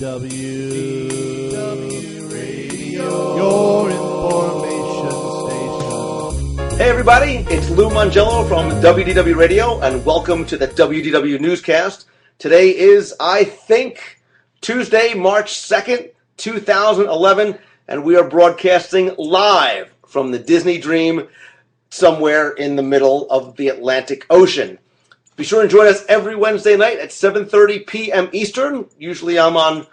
WDW Radio, your information station. Hey everybody, it's Lou Mangello from WDW Radio, and welcome to the WDW Newscast. Today is, I think, Tuesday, March 2nd, 2011, and we are broadcasting live from the Disney Dream somewhere in the middle of the Atlantic Ocean. Be sure and join us every Wednesday night at 7:30 p.m. Eastern. Usually I'm on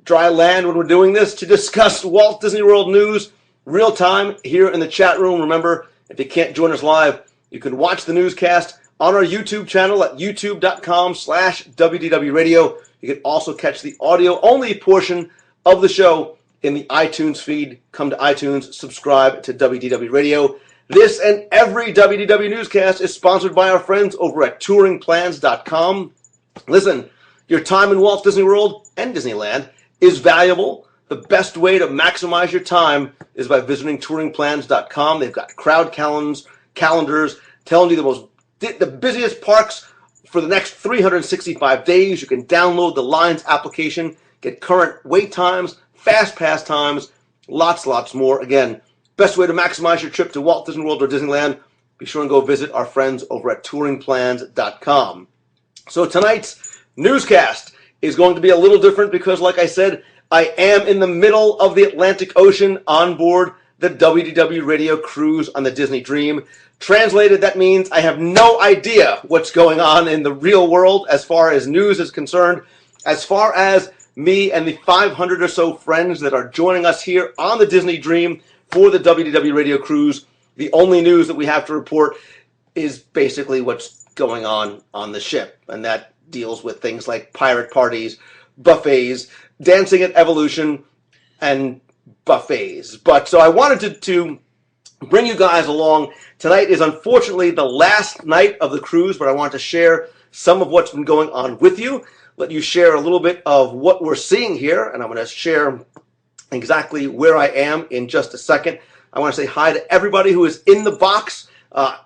dry land when we're doing this to discuss Walt Disney World news real time here in the chat room. Remember, if you can't join us live, you can watch the newscast on our YouTube channel at youtube.com/WDW Radio. You can also catch the audio-only portion of the show in the iTunes feed. Come to iTunes, subscribe to WDW Radio. This and every WDW newscast is sponsored by our friends over at touringplans.com. Listen, your time in Walt Disney World and Disneyland is valuable. The best way to maximize your time is by visiting touringplans.com. They've got crowd calendars telling you the busiest parks for the next 365 days. You can download the Lines application, get current wait times, fast pass times, lots more. Again, best way to maximize your trip to Walt Disney World or Disneyland, be sure and go visit our friends over at touringplans.com. So tonight's newscast is going to be a little different because, like I said, I am in the middle of the Atlantic Ocean on board the WDW Radio cruise on the Disney Dream. Translated, that means I have no idea what's going on in the real world as far as news is concerned. As far as me and the 500 or so friends that are joining us here on the Disney Dream for the WDW Radio cruise, the only news that we have to report is basically what's going on the ship, and that deals with things like pirate parties, buffets, dancing at Evolution, and buffets. But so I wanted to bring you guys along. Tonight is unfortunately the last night of the cruise, but I want to share some of what's been going on with you, let you share a little bit of what we're seeing here, and I'm going to share exactly where I am in just a second. I want to say hi to everybody who is in the box.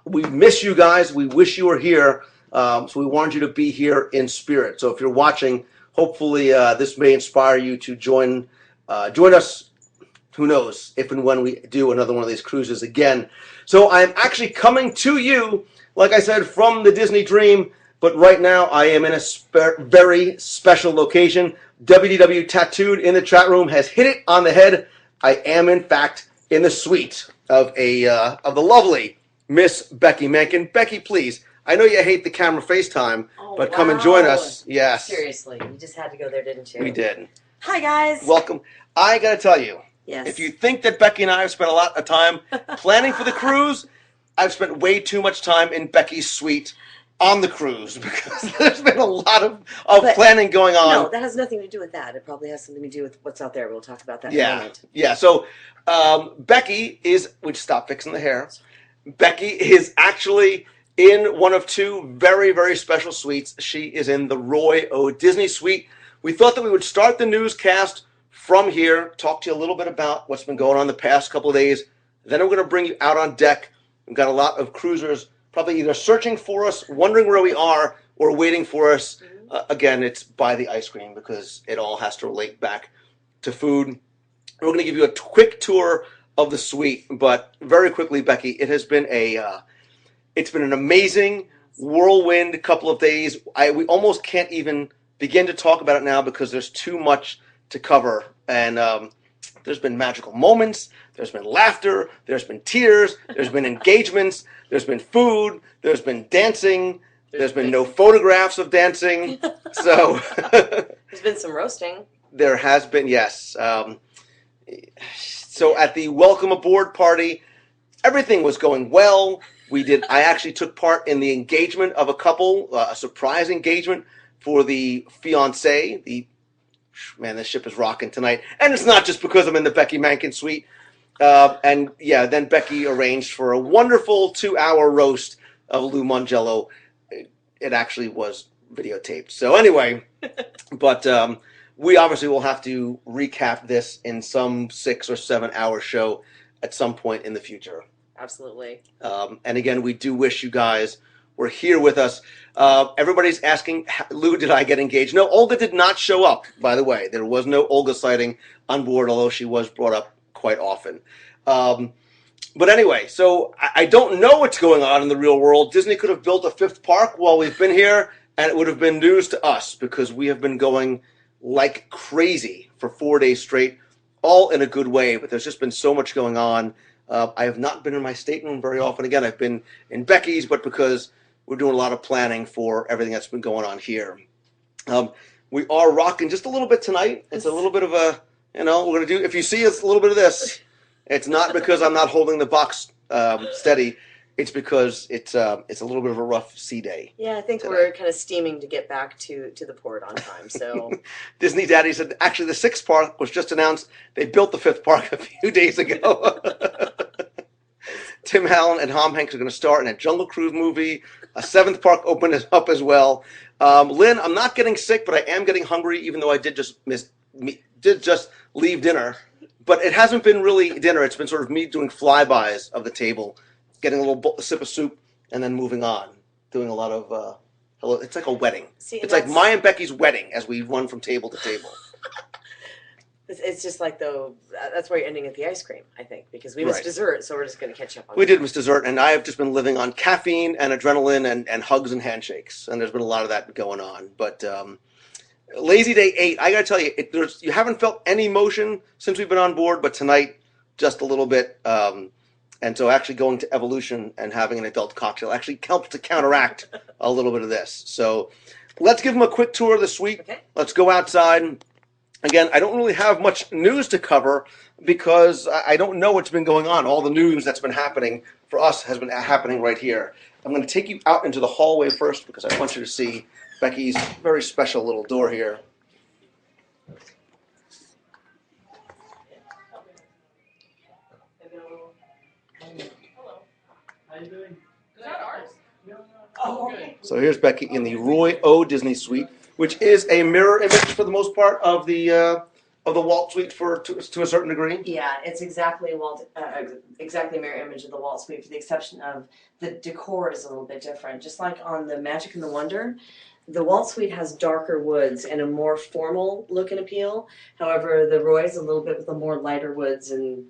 We miss you guys. We wish you were here. So we wanted you to be here in spirit. So if you're watching, hopefully this may inspire you to join us. Who knows if and when we do another one of these cruises again. So I'm actually coming to you, like I said, from the Disney Dream. But right now I am in a very special location. WDW Tattooed in the chat room has hit it on the head. I am, in fact, in the suite of the lovely Miss Becky Menken. Becky, please. I know you hate the camera FaceTime, but come and join us. Yes. Seriously, you just had to go there, didn't you? We did. Hi, guys. Welcome. I got to tell you, yes. If you think that Becky and I have spent a lot of time planning for the cruise, I've spent way too much time in Becky's suite on the cruise because there's been a lot of planning going on. No, that has nothing to do with that. It probably has something to do with what's out there. We'll talk about that in a moment. Yeah. So Becky is, would you stop fixing the hair? Becky is actually in one of two very, very special suites. She is in the Roy O. Disney suite. We thought that we would start the newscast from here, talk to you a little bit about what's been going on the past couple of days. Then we're going to bring you out on deck. We've got a lot of cruisers probably either searching for us, wondering where we are, or waiting for us. Again, it's by the ice cream because it all has to relate back to food. We're going to give you a quick tour of the suite, but very quickly, Becky, it has been it's been an amazing whirlwind couple of days. We almost can't even begin to talk about it now because there's too much to cover. And there's been magical moments, there's been laughter, there's been tears, there's been engagements, there's been food, there's been dancing, there's been no photographs of dancing. So there's been some roasting. There has been, yes. So at the welcome aboard party, everything was going well. I actually took part in the engagement of a couple, a surprise engagement for the fiancé. Man, this ship is rocking tonight. And it's not just because I'm in the Becky Menken suite. And yeah, then Becky arranged for a wonderful 2-hour roast of Lou Mangello. It actually was videotaped. So anyway, but we obviously will have to recap this in some 6 or 7 hour show at some point in the future. Absolutely. And again, we do wish you guys were here with us. Everybody's asking, Lou, did I get engaged? No, Olga did not show up, by the way. There was no Olga sighting on board, although she was brought up quite often. But anyway, so I don't know what's going on in the real world. Disney could have built a fifth park while we've been here, and it would have been news to us because we have been going like crazy for 4 days straight, all in a good way. But there's just been so much going on. I have not been in my stateroom very often. Again, I've been in Becky's, but because we're doing a lot of planning for everything that's been going on here. We are rocking just a little bit tonight. It's a little bit of a, we're going to do, if you see us, a little bit of this. It's not because I'm not holding the box steady. It's because it's a little bit of a rough sea day. Yeah, I think today. we're kind of steaming to get back to the port on time. So Disney Daddy said, actually, the sixth park was just announced. They built the fifth park a few days ago. Tim Allen and Tom Hanks are going to star in a Jungle Cruise movie. A seventh park opened up as well. Lynn, I'm not getting sick, but I am getting hungry, even though I did just leave dinner. But it hasn't been really dinner. It's been sort of me doing flybys of the table, getting a little sip of soup, and then moving on, doing a lot of. It's like a wedding. It's like my and Becky's wedding as we run from table to table. It's just like that's where you're ending at the ice cream, I think, because we missed Right. dessert, so we're just going to catch up on We that. did miss dessert, and I have just been living on caffeine and adrenaline and hugs and handshakes, and there's been a lot of that going on. But Lazy Day 8, I got to tell you, you haven't felt any motion since we've been on board, but tonight, just a little bit. And so actually going to Evolution and having an adult cocktail actually helps to counteract a little bit of this. So let's give them a quick tour of the suite. Okay. Let's go outside. Again, I don't really have much news to cover because I don't know what's been going on. All the news that's been happening for us has been happening right here. I'm going to take you out into the hallway first because I want you to see Becky's very special little door here. How you doing? Is that ours? Oh, okay. So here's Becky in the Roy O. Disney Suite, which is a mirror image for the most part of the Walt Suite to a certain degree. Yeah, it's exactly exactly mirror image of the Walt Suite, with the exception of the decor is a little bit different. Just like on the Magic and the Wonder, the Walt Suite has darker woods and a more formal look and appeal. However, the Roy is a little bit with the more lighter woods and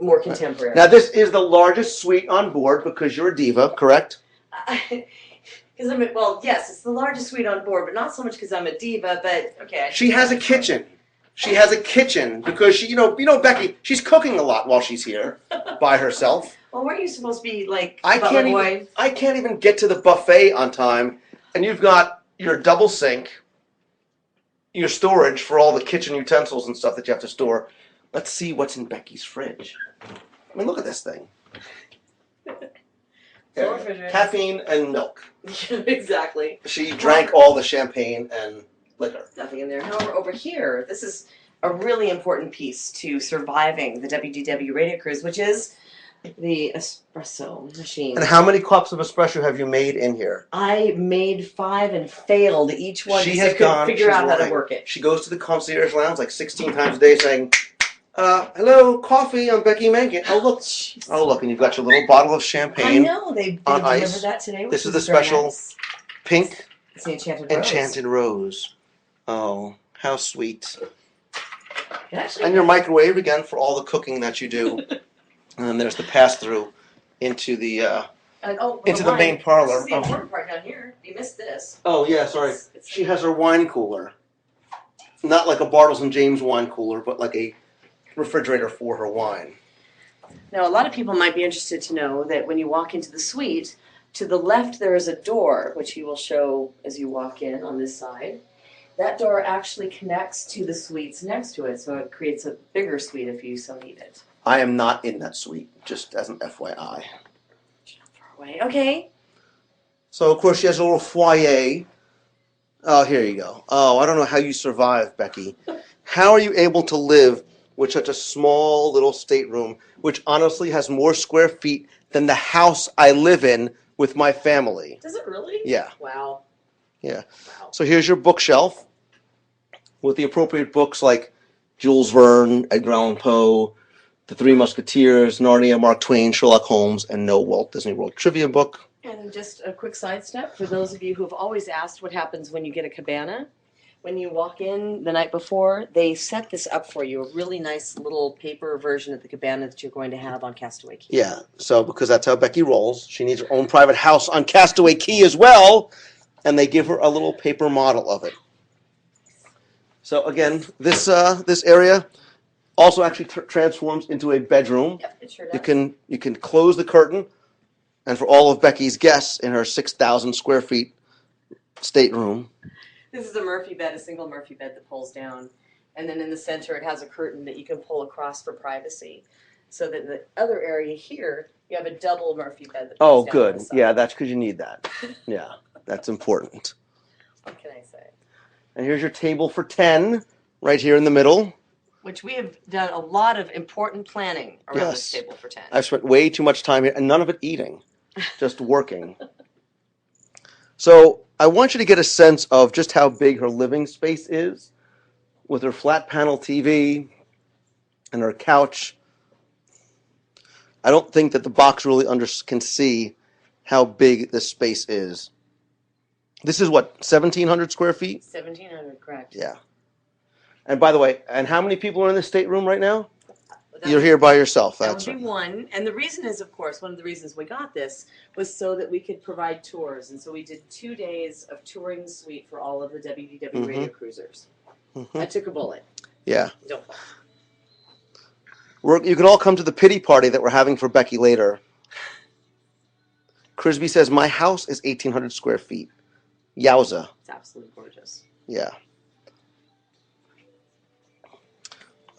more contemporary. Now this is the largest suite on board because you're a diva, correct? Yes, it's the largest suite on board, but not so much because I'm a diva. But okay. She has a kitchen. She has a kitchen because she, Becky. She's cooking a lot while she's here by herself. Well, weren't you supposed to be like I can't even get to the buffet on time, and you've got your double sink, your storage for all the kitchen utensils and stuff that you have to store. Let's see what's in Becky's fridge. I mean, look at this thing. Full refrigerator. Caffeine and milk. Exactly. She drank all the champagne and liquor. Nothing in there. However, over here, this is a really important piece to surviving the WDW radio cruise, which is the espresso machine. And how many cups of espresso have you made in here? I made 5 and failed each one She because has I couldn't gone. figure she's out how to lying. work it. She goes to the concierge lounge like 16 times a day saying, hello, coffee, I'm Becky Mankin. Oh, look, and you've got your little bottle of I champagne. know, they on delivered ice. that today. This which is the very special nice. Pink It's the Enchanted Rose. Enchanted Rose. Oh, how sweet. It actually And your microwave, again, for all the cooking that you do. And then there's the pass-through into the... into the wine. main parlor. This is the important part down here. You missed this. Oh, yeah, sorry. It's She has her wine cooler. Not like a Bartles and James wine cooler, but like a refrigerator for her wine. Now, a lot of people might be interested to know that when you walk into the suite, to the left there is a door, which you will show as you walk in on this side. That door actually connects to the suites next to it, so it creates a bigger suite if you so need it. I am not in that suite, just as an FYI. Throw away. Okay. So, of course, she has a little foyer. Oh, here you go. Oh, I don't know how you survive, Becky. How are you able to live with such a small little stateroom, which honestly has more square feet than the house I live in with my family? Does it really? Yeah. Wow. Yeah. Wow. So here's your bookshelf with the appropriate books like Jules Verne, Edgar Allan Poe, The Three Musketeers, Narnia, Mark Twain, Sherlock Holmes, and no Walt Disney World trivia book. And just a quick sidestep for those of you who have always asked what happens when you get a cabana. When you walk in the night before, they set this up for you, a really nice little paper version of the cabana that you're going to have on Castaway Key. Yeah, so because that's how Becky rolls, she needs her own private house on Castaway Key as well, and they give her a little paper model of it. So again, this area also actually transforms into a bedroom. Yep, it sure does. You can close the curtain, and for all of Becky's guests in her 6,000 square feet stateroom. This is a Murphy bed, a single Murphy bed that pulls down. And then in the center, it has a curtain that you can pull across for privacy. So that in the other area here, you have a double Murphy bed that pulls down. Oh, good. Yeah, that's because you need that. Yeah, that's important. What can I say? And here's your table for 10 right here in the middle. Which we have done a lot of important planning around this table for 10. I've spent way too much time here, and none of it eating, just working. So I want you to get a sense of just how big her living space is with her flat panel TV and her couch. I don't think that the box really can see how big this space is. This is what, 1,700 square feet? 1,700, correct. Yeah. And by the way, and how many people are in this stateroom right now? You're here by yourself. That would be one. And the reason is, of course, one of the reasons we got this was so that we could provide tours. And so we did 2 days of touring the suite for all of the WDW radio cruisers. I took a bullet. Yeah. Don't fall. You can all come to the pity party that we're having for Becky later. Crisby says, my house is 1,800 square feet. Yowza. It's absolutely gorgeous. Yeah.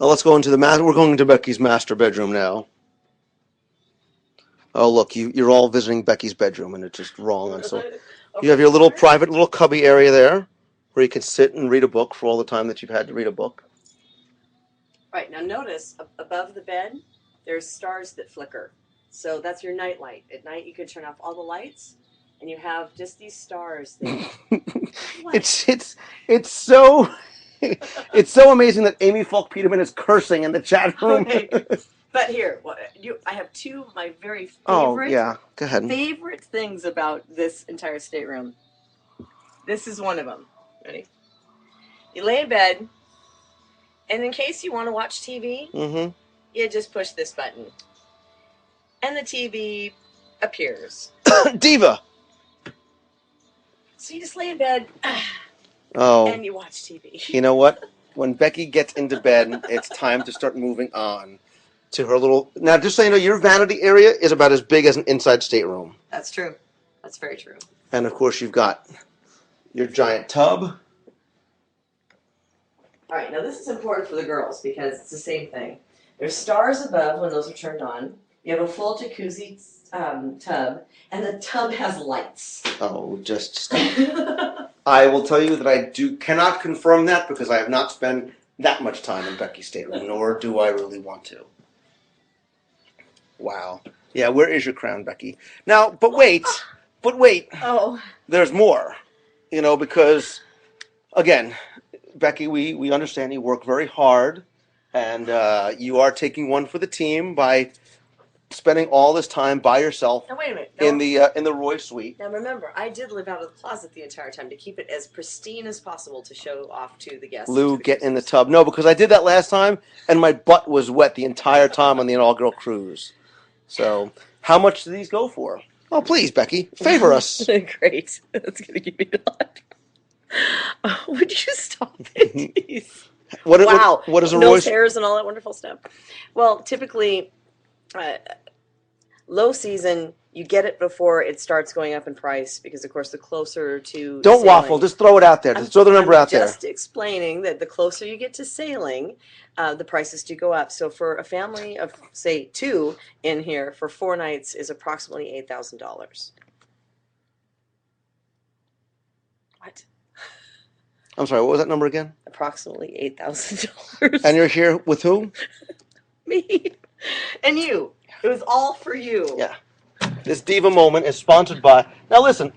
Well, let's go into we're going into Becky's master bedroom now. Oh, look, you're all visiting Becky's bedroom, and it's just wrong. So you have your little private little cubby area there where you can sit and read a book for all the time that you've had to read a book. Right, now notice above the bed, there's stars that flicker. So that's your night light. At night, you can turn off all the lights, and you have just these stars there. It's so... It's so amazing that Amy Falk Peterman is cursing in the chat room. Okay. But here, I have two of my very favorite, go ahead. favorite things about this entire stateroom. This is one of them. Ready? You lay in bed, and in case you want to watch TV, you just push this button. And the TV appears. Diva! So you just lay in bed, Oh. and you watch TV. You know what? When Becky gets into bed, it's time to start moving on to her little... Now, just so you know, your vanity area is about as big as an inside stateroom. That's true. That's very true. And, of course, you've got your giant tub. All right, now this is important for the girls because it's the same thing. There's stars above when those are turned on. You have a full jacuzzi tub, and the tub has lights. Oh, just stop. I will tell you that I cannot confirm that because I have not spent that much time in Becky's stateroom, nor do I really want to. Wow. Yeah, where is your crown, Becky? Now, but wait. Oh. There's more. You know, because, again, Becky, we understand you work very hard, and you are taking one for the team by spending all this time by yourself. Now wait a minute. In the Roy suite. Now remember, I did live out of the closet the entire time to keep it as pristine as possible to show off to the guests. Lou, get in the tub. No, because I did that last time, and my butt was wet the entire time on the all-girl cruise. So, how much do these go for? Oh, please, Becky, favor us. Great. That's going to give me a lot. Oh, would you stop it, please? Wow. What is a Nose hairs and all that wonderful stuff. Well, typically... low season, you get it before it starts going up in price because, of course, the closer to Don't sailing, waffle. Just throw it out there. Just throw the number out there. I'm just explaining that the closer you get to sailing, the prices do go up. So for a family of, say, 2 in here for 4 nights is approximately $8,000. What? I'm sorry, what was that number again? Approximately $8,000. And you're here with who? Me. And you. It was all for you. Yeah. This Diva Moment is sponsored by... Now listen,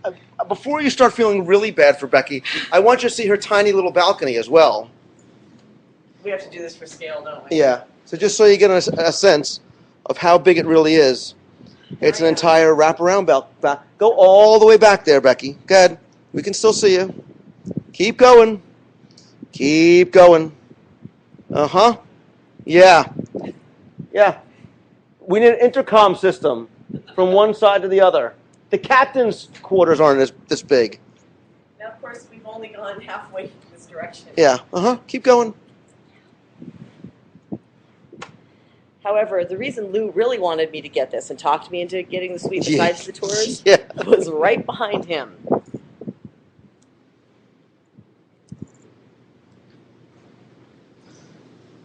before you start feeling really bad for Becky, I want you to see her tiny little balcony as well. We have to do this for scale, don't we? Yeah. So just so you get a sense of how big it really is. It's an entire wraparound belt. Go all the way back there, Becky. Good. We can still see you. Keep going. Keep going. Uh-huh. Yeah. Yeah. We need an intercom system from one side to the other. The captain's quarters aren't this big. Now, of course, we've only gone halfway in this direction. Yeah. Uh-huh. Keep going. However, the reason Lou really wanted me to get this and talked me into getting the suite Yeah. besides the tours Yeah. was right behind him.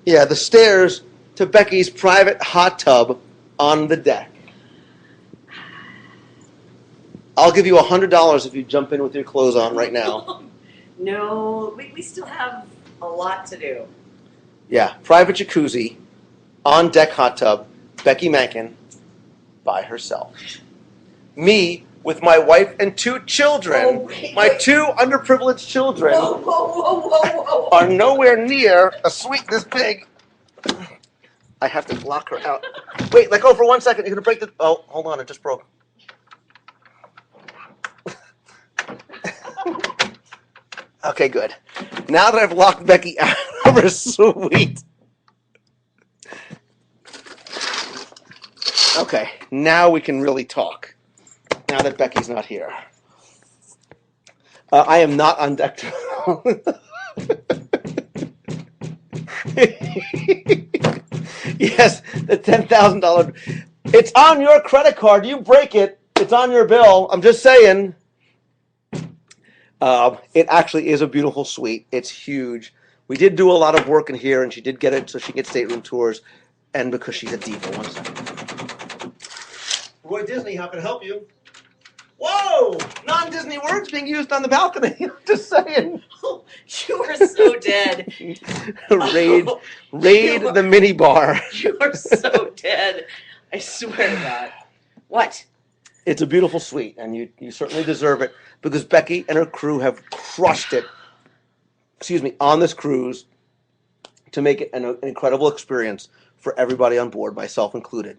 Yeah, the stairs to Becky's private hot tub on the deck. I'll give you $100 if you jump in with your clothes on right now. No, we still have a lot to do. Yeah, private jacuzzi, on deck hot tub, Becky Mankin by herself. Me with my wife and 2 children. Oh, wait, my wait. 2 underprivileged children Whoa, whoa, whoa, whoa, whoa. are nowhere near a suite this big. I have to block her out. Wait, let go for 1 second. You're going to break the... Oh, hold on. It just broke. Okay, good. Now that I've locked Becky out of her suite. Okay, now we can really talk. Now that Becky's not here. I am not on deck. Yes, the $10,000. It's on your credit card. You break it, it's on your bill. I'm just saying. It actually is a beautiful suite. It's huge. We did do a lot of work in here, and she did get it so she gets stateroom tours, and because she's a diva. 1 second. Roy Disney, how can I help you? Whoa! Non-Disney words being used on the balcony. Just saying. Oh, you are so dead. Raid the mini bar. You are so dead. I swear to God. What? It's a beautiful suite, and you certainly deserve it because Becky and her crew have crushed it, on this cruise to make it an incredible experience for everybody on board, myself included.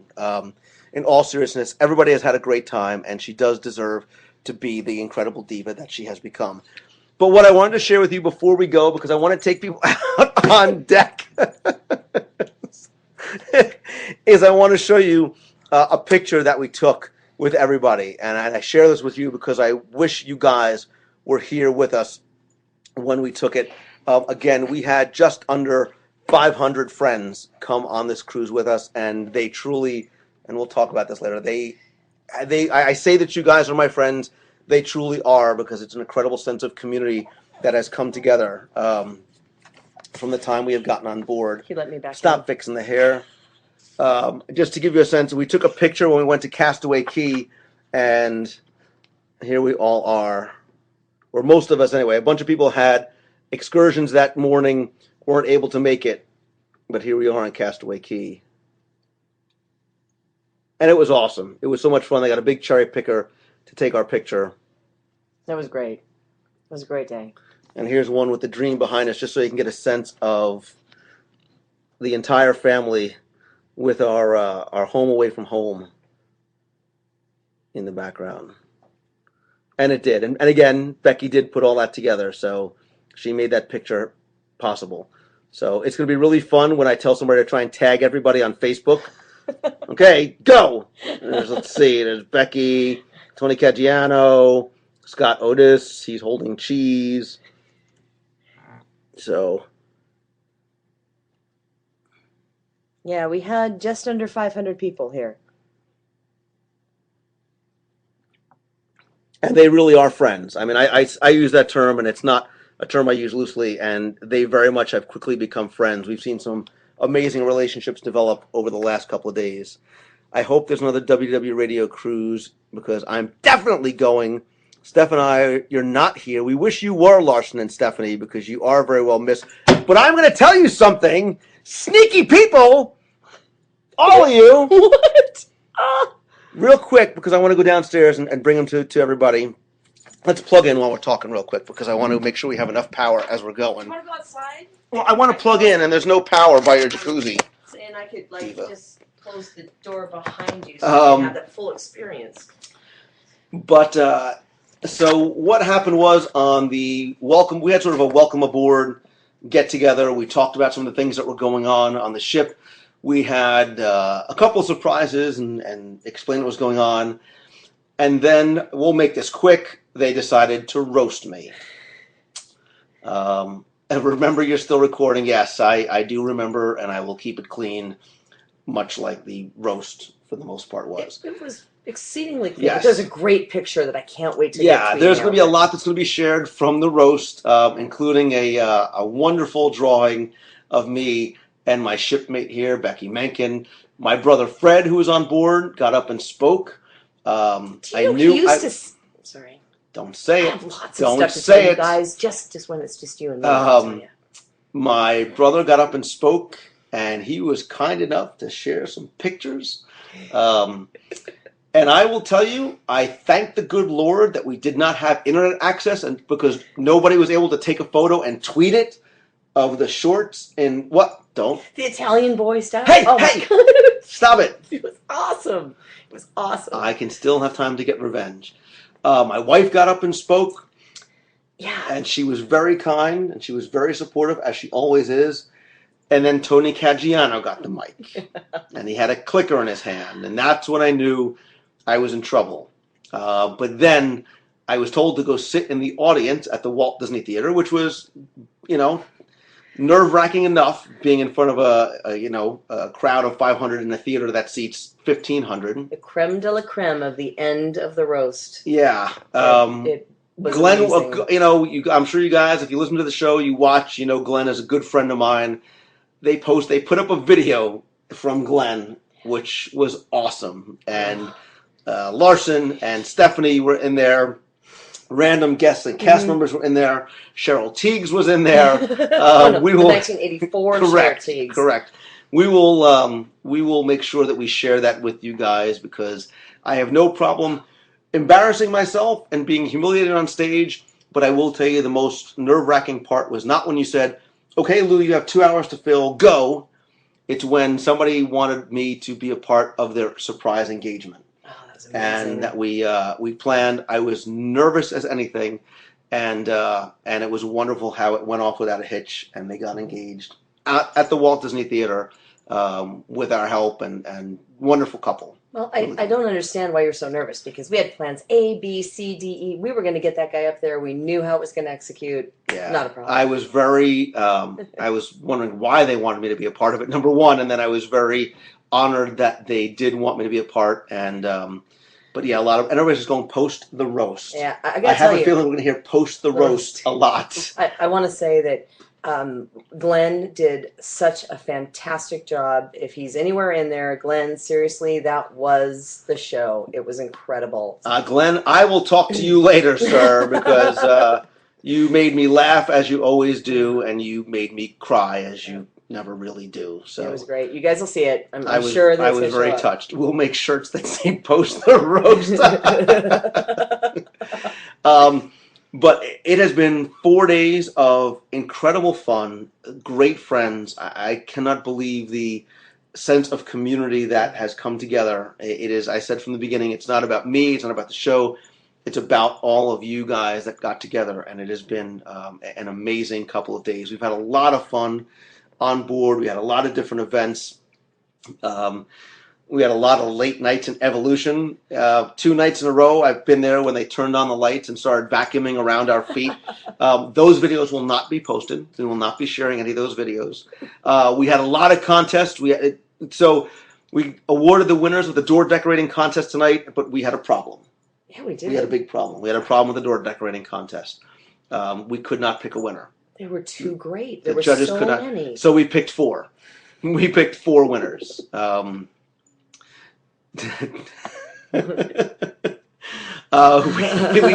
In all seriousness, everybody has had a great time, and she does deserve to be the incredible diva that she has become. But what I wanted to share with you before we go, because I want to take people out on deck, is I want to show you a picture that we took with everybody. And I share this with you because I wish you guys were here with us when we took it. Again, we had just under 500 friends come on this cruise with us, and they truly, and we'll talk about this later, I say that you guys are my friends. They truly are, because it's an incredible sense of community that has come together from the time we have gotten on board. He let me back Stop fixing the hair. Just to give you a sense, we took a picture when we went to Castaway Cay, and here we all are, or most of us anyway. A bunch of people had excursions that morning, weren't able to make it, but here we are on Castaway Cay. And it was awesome. It was so much fun. They got a big cherry picker to take our picture. That was great. It was a great day. And here's one with the dream behind us, just so you can get a sense of the entire family with our home away from home in the background. And it did. And again, Becky did put all that together, so she made that picture possible. So it's going to be really fun when I tell somebody to try and tag everybody on Facebook. Okay, go! Let's see, there's Becky, Tony Caggiano, Scott Otis, he's holding cheese. So... Yeah, we had just under 500 people here. And they really are friends. I mean, I use that term, and it's not a term I use loosely, and they very much have quickly become friends. We've seen some amazing relationships develop over the last couple of days. I hope there's another WDW Radio cruise, because I'm definitely going. Steph and I, you're not here. We wish you were, Larson and Stephanie, because you are very well missed. But I'm going to tell you something. Sneaky people, all of you. What? Real quick, because I want to go downstairs and bring them to everybody. Let's plug in while we're talking real quick, because I want to make sure we have enough power as we're going. You want to go outside? Well, I want to plug in, and there's no power by your jacuzzi. And I could, like, Diva. just close the door behind you so you can have that full experience. But so what happened was on the welcome, we had sort of a welcome aboard get together. We talked about some of the things that were going on the ship. We had a couple of surprises and explained what was going on. And then we'll make this quick. They decided to roast me. And remember, you're still recording. Yes, I do remember, and I will keep it clean, much like the roast for the most part was. It was exceedingly clear. Yes. There's a great picture that I can't wait to get there's going to be a lot that's going to be shared from the roast, including a wonderful drawing of me and my shipmate here, Becky Menken. My brother Fred, who was on board, got up and spoke. Sorry. Don't say I it. have lots Don't of stuff to say tell you it, guys. Just when it's just you and me. I'll tell you. My brother got up and spoke, and he was kind enough to share some pictures. And I will tell you, I thank the good Lord that we did not have internet access, and because nobody was able to take a photo and tweet it of the shorts in what? Don't. The Italian boy stuff. Hey, oh hey! My God. Stop it! It was awesome. It was awesome. I can still have time to get revenge. My wife got up and spoke. Yeah. And she was very kind, and she was very supportive, as she always is. And then Tony Caggiano got the mic, and he had a clicker in his hand, and that's when I knew I was in trouble. But then I was told to go sit in the audience at the Walt Disney Theater, which was, nerve-wracking enough, being in front of a crowd of 500 in a theater that seats 1,500. The creme de la creme of the end of the roast. Yeah. It was Glenn, amazing. I'm sure you guys, if you listen to the show, you watch, Glenn is a good friend of mine. They put up a video from Glenn, which was awesome. And Larson and Stephanie were in there. Random guests and cast members were in there. Cheryl Teagues was in there. We will 1984 Cheryl Teagues. Correct. We will make sure that we share that with you guys, because I have no problem embarrassing myself and being humiliated on stage. But I will tell you, the most nerve-wracking part was not when you said, "Okay, Lou, you have 2 hours to fill. Go." It's when somebody wanted me to be a part of their surprise engagement. And that we planned. I was nervous as anything, and it was wonderful how it went off without a hitch, and they got engaged at the Walt Disney Theater with our help, and wonderful couple. Well, I don't understand why you're so nervous, because we had plans A, B, C, D, E. We were going to get that guy up there. We knew how it was going to execute. Yeah, not a problem. I was very. I was wondering why they wanted me to be a part of it. Number one, and then I was very honored that they did want me to be a part, and. But yeah, and everybody's just going post the roast. Yeah, I have a feeling we're going to hear post the roast a lot. I want to say that Glenn did such a fantastic job. If he's anywhere in there, Glenn, seriously, that was the show. It was incredible. Glenn, I will talk to you later, sir, because you made me laugh as you always do, and you made me cry as you never really do. So it was great. You guys will see it. I'm sure that I was very touched. We'll make shirts that say "Post the Roast." But it has been 4 days of incredible fun, great friends. I cannot believe the sense of community that has come together. It is. I said from the beginning, it's not about me. It's not about the show. It's about all of you guys that got together, and it has been an amazing couple of days. We've had a lot of fun on board. We had a lot of different events. We had a lot of late nights in Evolution. 2 nights in a row, I've been there when they turned on the lights and started vacuuming around our feet. Those videos will not be posted. We will not be sharing any of those videos. We had a lot of contests. So we awarded the winners of the door decorating contest tonight, but we had a problem. Yeah, we did. We had a big problem. We had a problem with the door decorating contest. We could not pick a winner. They were too great. The judges could not. Many. So we picked 4. We picked 4 winners. We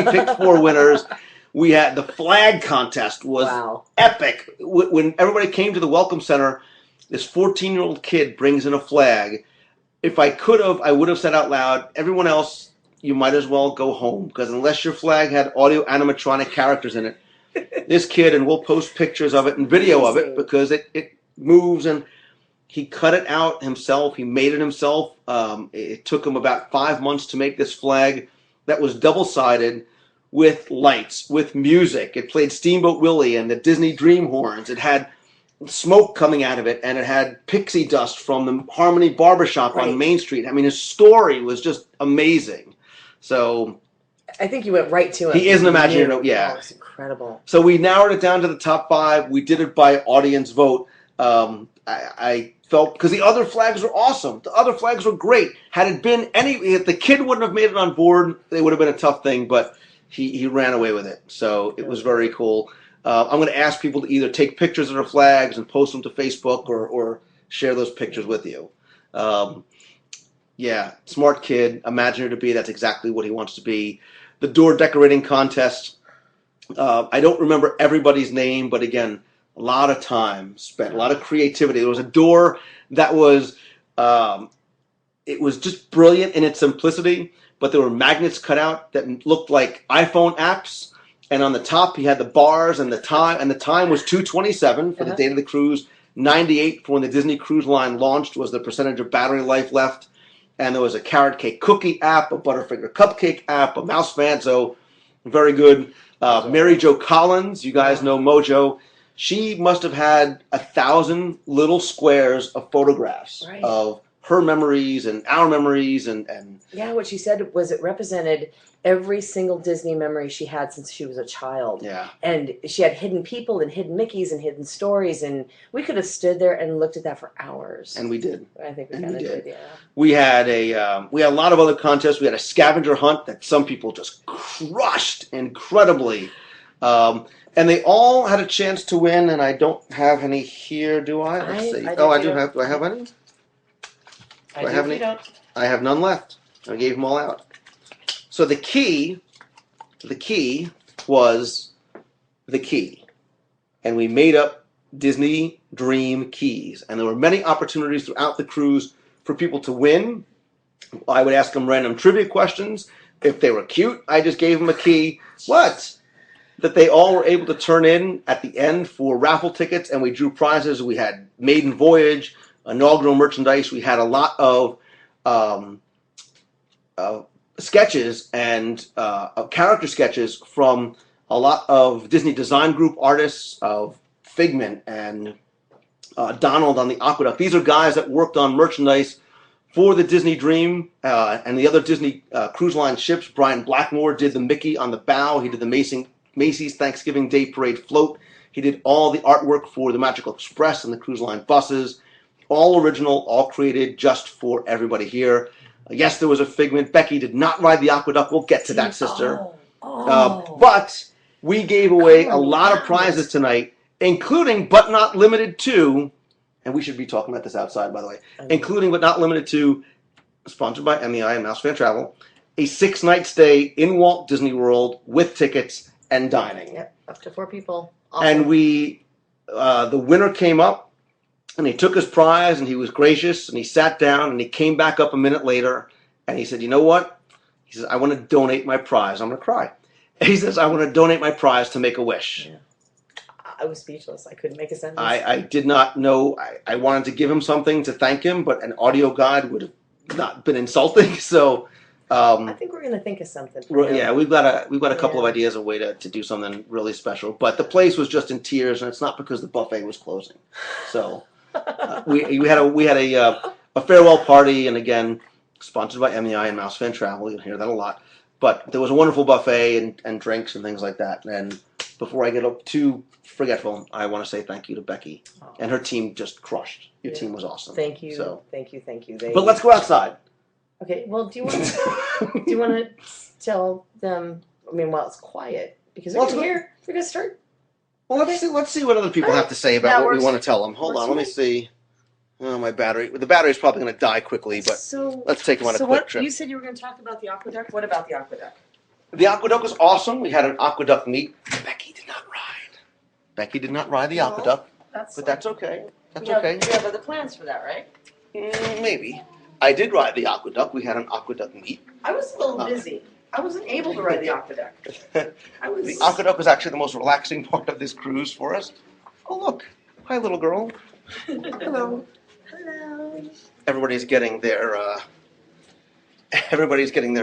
picked 4 winners. We had the flag contest was epic. When everybody came to the Welcome Center, this 14-year-old kid brings in a flag. If I could have, I would have said out loud, everyone else, you might as well go home, because unless your flag had audio animatronic characters in it, this kid, and we'll post pictures of it and video of it, because it moves, and He cut it out himself. He made it himself. It took him about 5 months to make this flag that was double-sided with lights, with music. It played Steamboat Willie and the Disney Dream Horns. It had smoke coming out of it, and it had pixie dust from the Harmony Barbershop on Main Street. I mean, his story was just amazing. So I think you went right to him. He is an Imagineer. Yeah. Oh, it's incredible. So we narrowed it down to the top 5. We did it by audience vote. I felt, because the other flags were awesome. The other flags were great. Had it been if the kid wouldn't have made it on board, it would have been a tough thing, but he ran away with it. So it was very cool. I'm going to ask people to either take pictures of their flags and post them to Facebook or share those pictures with you. Yeah, smart kid, Imagineer to be. That's exactly what he wants to be. The door decorating contest. I don't remember everybody's name, but again, a lot of time spent, a lot of creativity. There was a door that was, it was just brilliant in its simplicity, but there were magnets cut out that looked like iPhone apps. And on the top, he had the bars and the time was 2:27 for the date of the cruise. 98 for when the Disney Cruise Line launched was the percentage of battery life left. And there was a carrot cake cookie app, a Butterfinger cupcake app, a mouse fan. So very good. Mary Jo Collins, you guys know Mojo. She must have had 1,000 little squares of photographs of her memories and our memories and yeah, what she said was it represented every single Disney memory she had since she was a child. Yeah. And she had hidden people and hidden Mickeys and hidden stories, and we could have stood there and looked at that for hours. And we did. I think we kind of did, yeah. We had a lot of other contests. We had a scavenger hunt that some people just crushed incredibly. And they all had a chance to win, and I don't have any here, do I? Let's see. I do have. Do I have any? Do I have any? I have none left. I gave them all out. So the key was the key. And we made up Disney Dream keys. And there were many opportunities throughout the cruise for people to win. I would ask them random trivia questions. If they were cute, I just gave them a key. That they all were able to turn in at the end for raffle tickets, and we drew prizes. We had Maiden Voyage, inaugural merchandise. We had a lot of sketches and character sketches from a lot of Disney Design Group artists, of Figment and Donald on the Aqueduct. These are guys that worked on merchandise for the Disney Dream and the other Disney Cruise Line ships. Brian Blackmore did the Mickey on the bow. He did the Macy's Thanksgiving Day Parade float. He did all the artwork for the Magical Express and the Cruise Line buses. All original, all created just for everybody here. Yes, there was a Figment. Becky did not ride the Aqueduct. We'll get to that, sister. But we gave away a lot of prizes tonight, including but not limited to, and we should be talking about this outside, by the way, including but not limited to, sponsored by MEI and Mouse Fan Travel, a 6-night stay in Walt Disney World with tickets and dining. Yep, up to 4 people. Awesome. And we, the winner came up, and he took his prize, and he was gracious, and he sat down, and he came back up a minute later, and he said, you know what? He says, I want to donate my prize. I'm going to cry. He says, I want to donate my prize to Make-A-Wish. Yeah. I was speechless. I couldn't make a sentence. I did not know. I wanted to give him something to thank him, but an audio guide would have not been insulting, so... I think we're going to think of something. Yeah, we've got a couple of ideas of a way to do something really special. But the place was just in tears, and it's not because the buffet was closing. So we had a farewell party, and again, sponsored by MEI and Mouse Fan Travel. You'll hear that a lot. But there was a wonderful buffet and drinks and things like that. And before I get up too forgetful, I want to say thank you to Becky and her team. Just crushed. Your team was awesome. Thank you. So, thank you. But let's go outside. Okay, well, do you want to tell them? I mean, while it's quiet, because they're going to start. Well, let's see what other people have to say about what we want to tell them. Hold on, let me see. Oh, my battery. The battery's probably going to die quickly, but let's take them on a quick trip. You said you were going to talk about the Aqueduct. What about the Aqueduct? The Aqueduct was awesome. We had an Aqueduct meet. Becky did not ride the Aqueduct, but that's okay. That's okay. You have other plans for that, right? Maybe. I did ride the Aqueduct. We had an Aqueduct meet. I was a little busy. I wasn't able to ride the Aqueduct. The Aqueduct was actually the most relaxing part of this cruise for us. Oh, look. Hi, little girl. Hello. Hello. Everybody's getting their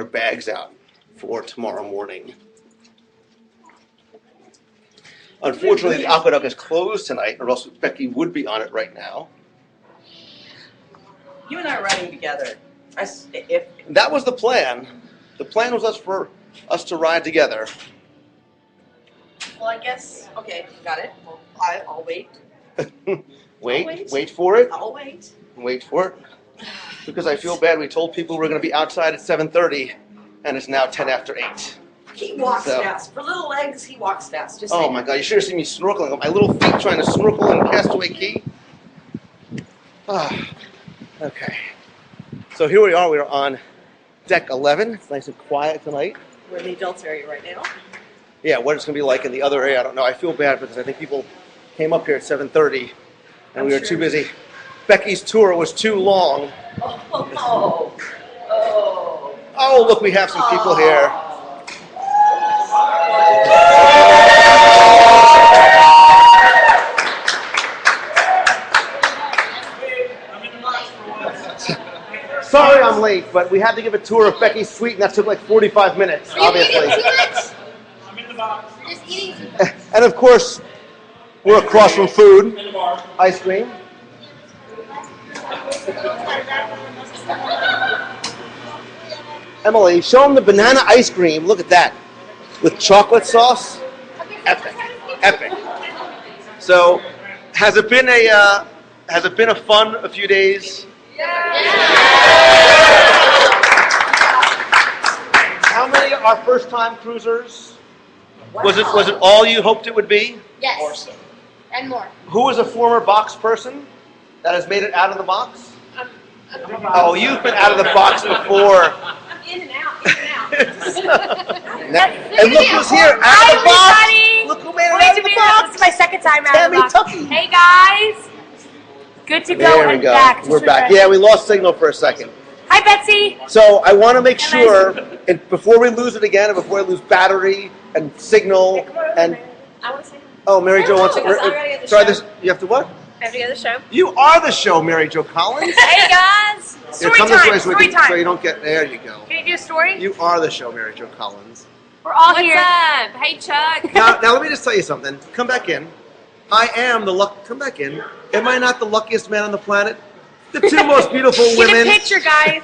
bags out for tomorrow morning. Unfortunately, the aqueduct is closed tonight, or else Becky would be on it right now. You and I are riding together. That was the plan. The plan was for us to ride together. Well, I guess. Okay, got it. Well, I'll wait. Wait for it. I'll wait. Wait for it. Because I feel bad. We told people we're going to be outside at 7:30, and it's now 10 after 8. He walks fast. For little legs, he walks fast. Just oh my God! You should have seen me snorkeling with my little feet trying to snorkel in Castaway Key. Okay. So here we are. We are on deck 11. It's nice and quiet tonight. We're in the adults area right now. Yeah, what it's going to be like in the other area, I don't know. I feel bad because I think people came up here at 7:30, and we were too busy. Becky's tour was too long. Oh, look, we have some people here. Sorry I'm late, but we had to give a tour of Becky's suite, and that took like 45 minutes, obviously. I'm in the box. Just eating. And of course, we're across from food, ice cream. Emily, show them the banana ice cream. Look at that. With chocolate sauce. Epic. Epic. So, has it been a fun few days? How many are first-time cruisers? Wow. Was it all you hoped it would be? Yes. More so. And more. Who is a former box person that has made it out of the box? Oh, you've been out of the box before. In and out. And look who's here, out of the box. Look who made it out of the box. This is my second time out of the box. Tucky. Hey guys, good to go There we and go. back. We're back. Yeah, we lost signal for a second. Hi Betsy. So I want to make sure, and before we lose it again, and before we lose battery and signal, and I want to say. oh, Mary Jo wants to try this. You have to what? I have to go to the show. You are the show, Mary Jo Collins. Hey guys. Here, Story come time. this way Story time. so you don't get. There you go. Can you do a story? You are the show, Mary Jo Collins. We're all What's here. up? Hey, Chuck. Now let me just tell you something. Come back in. I am the luck. Come back in. Am I not the luckiest man on the planet? The two most beautiful Get women. a picture, guys.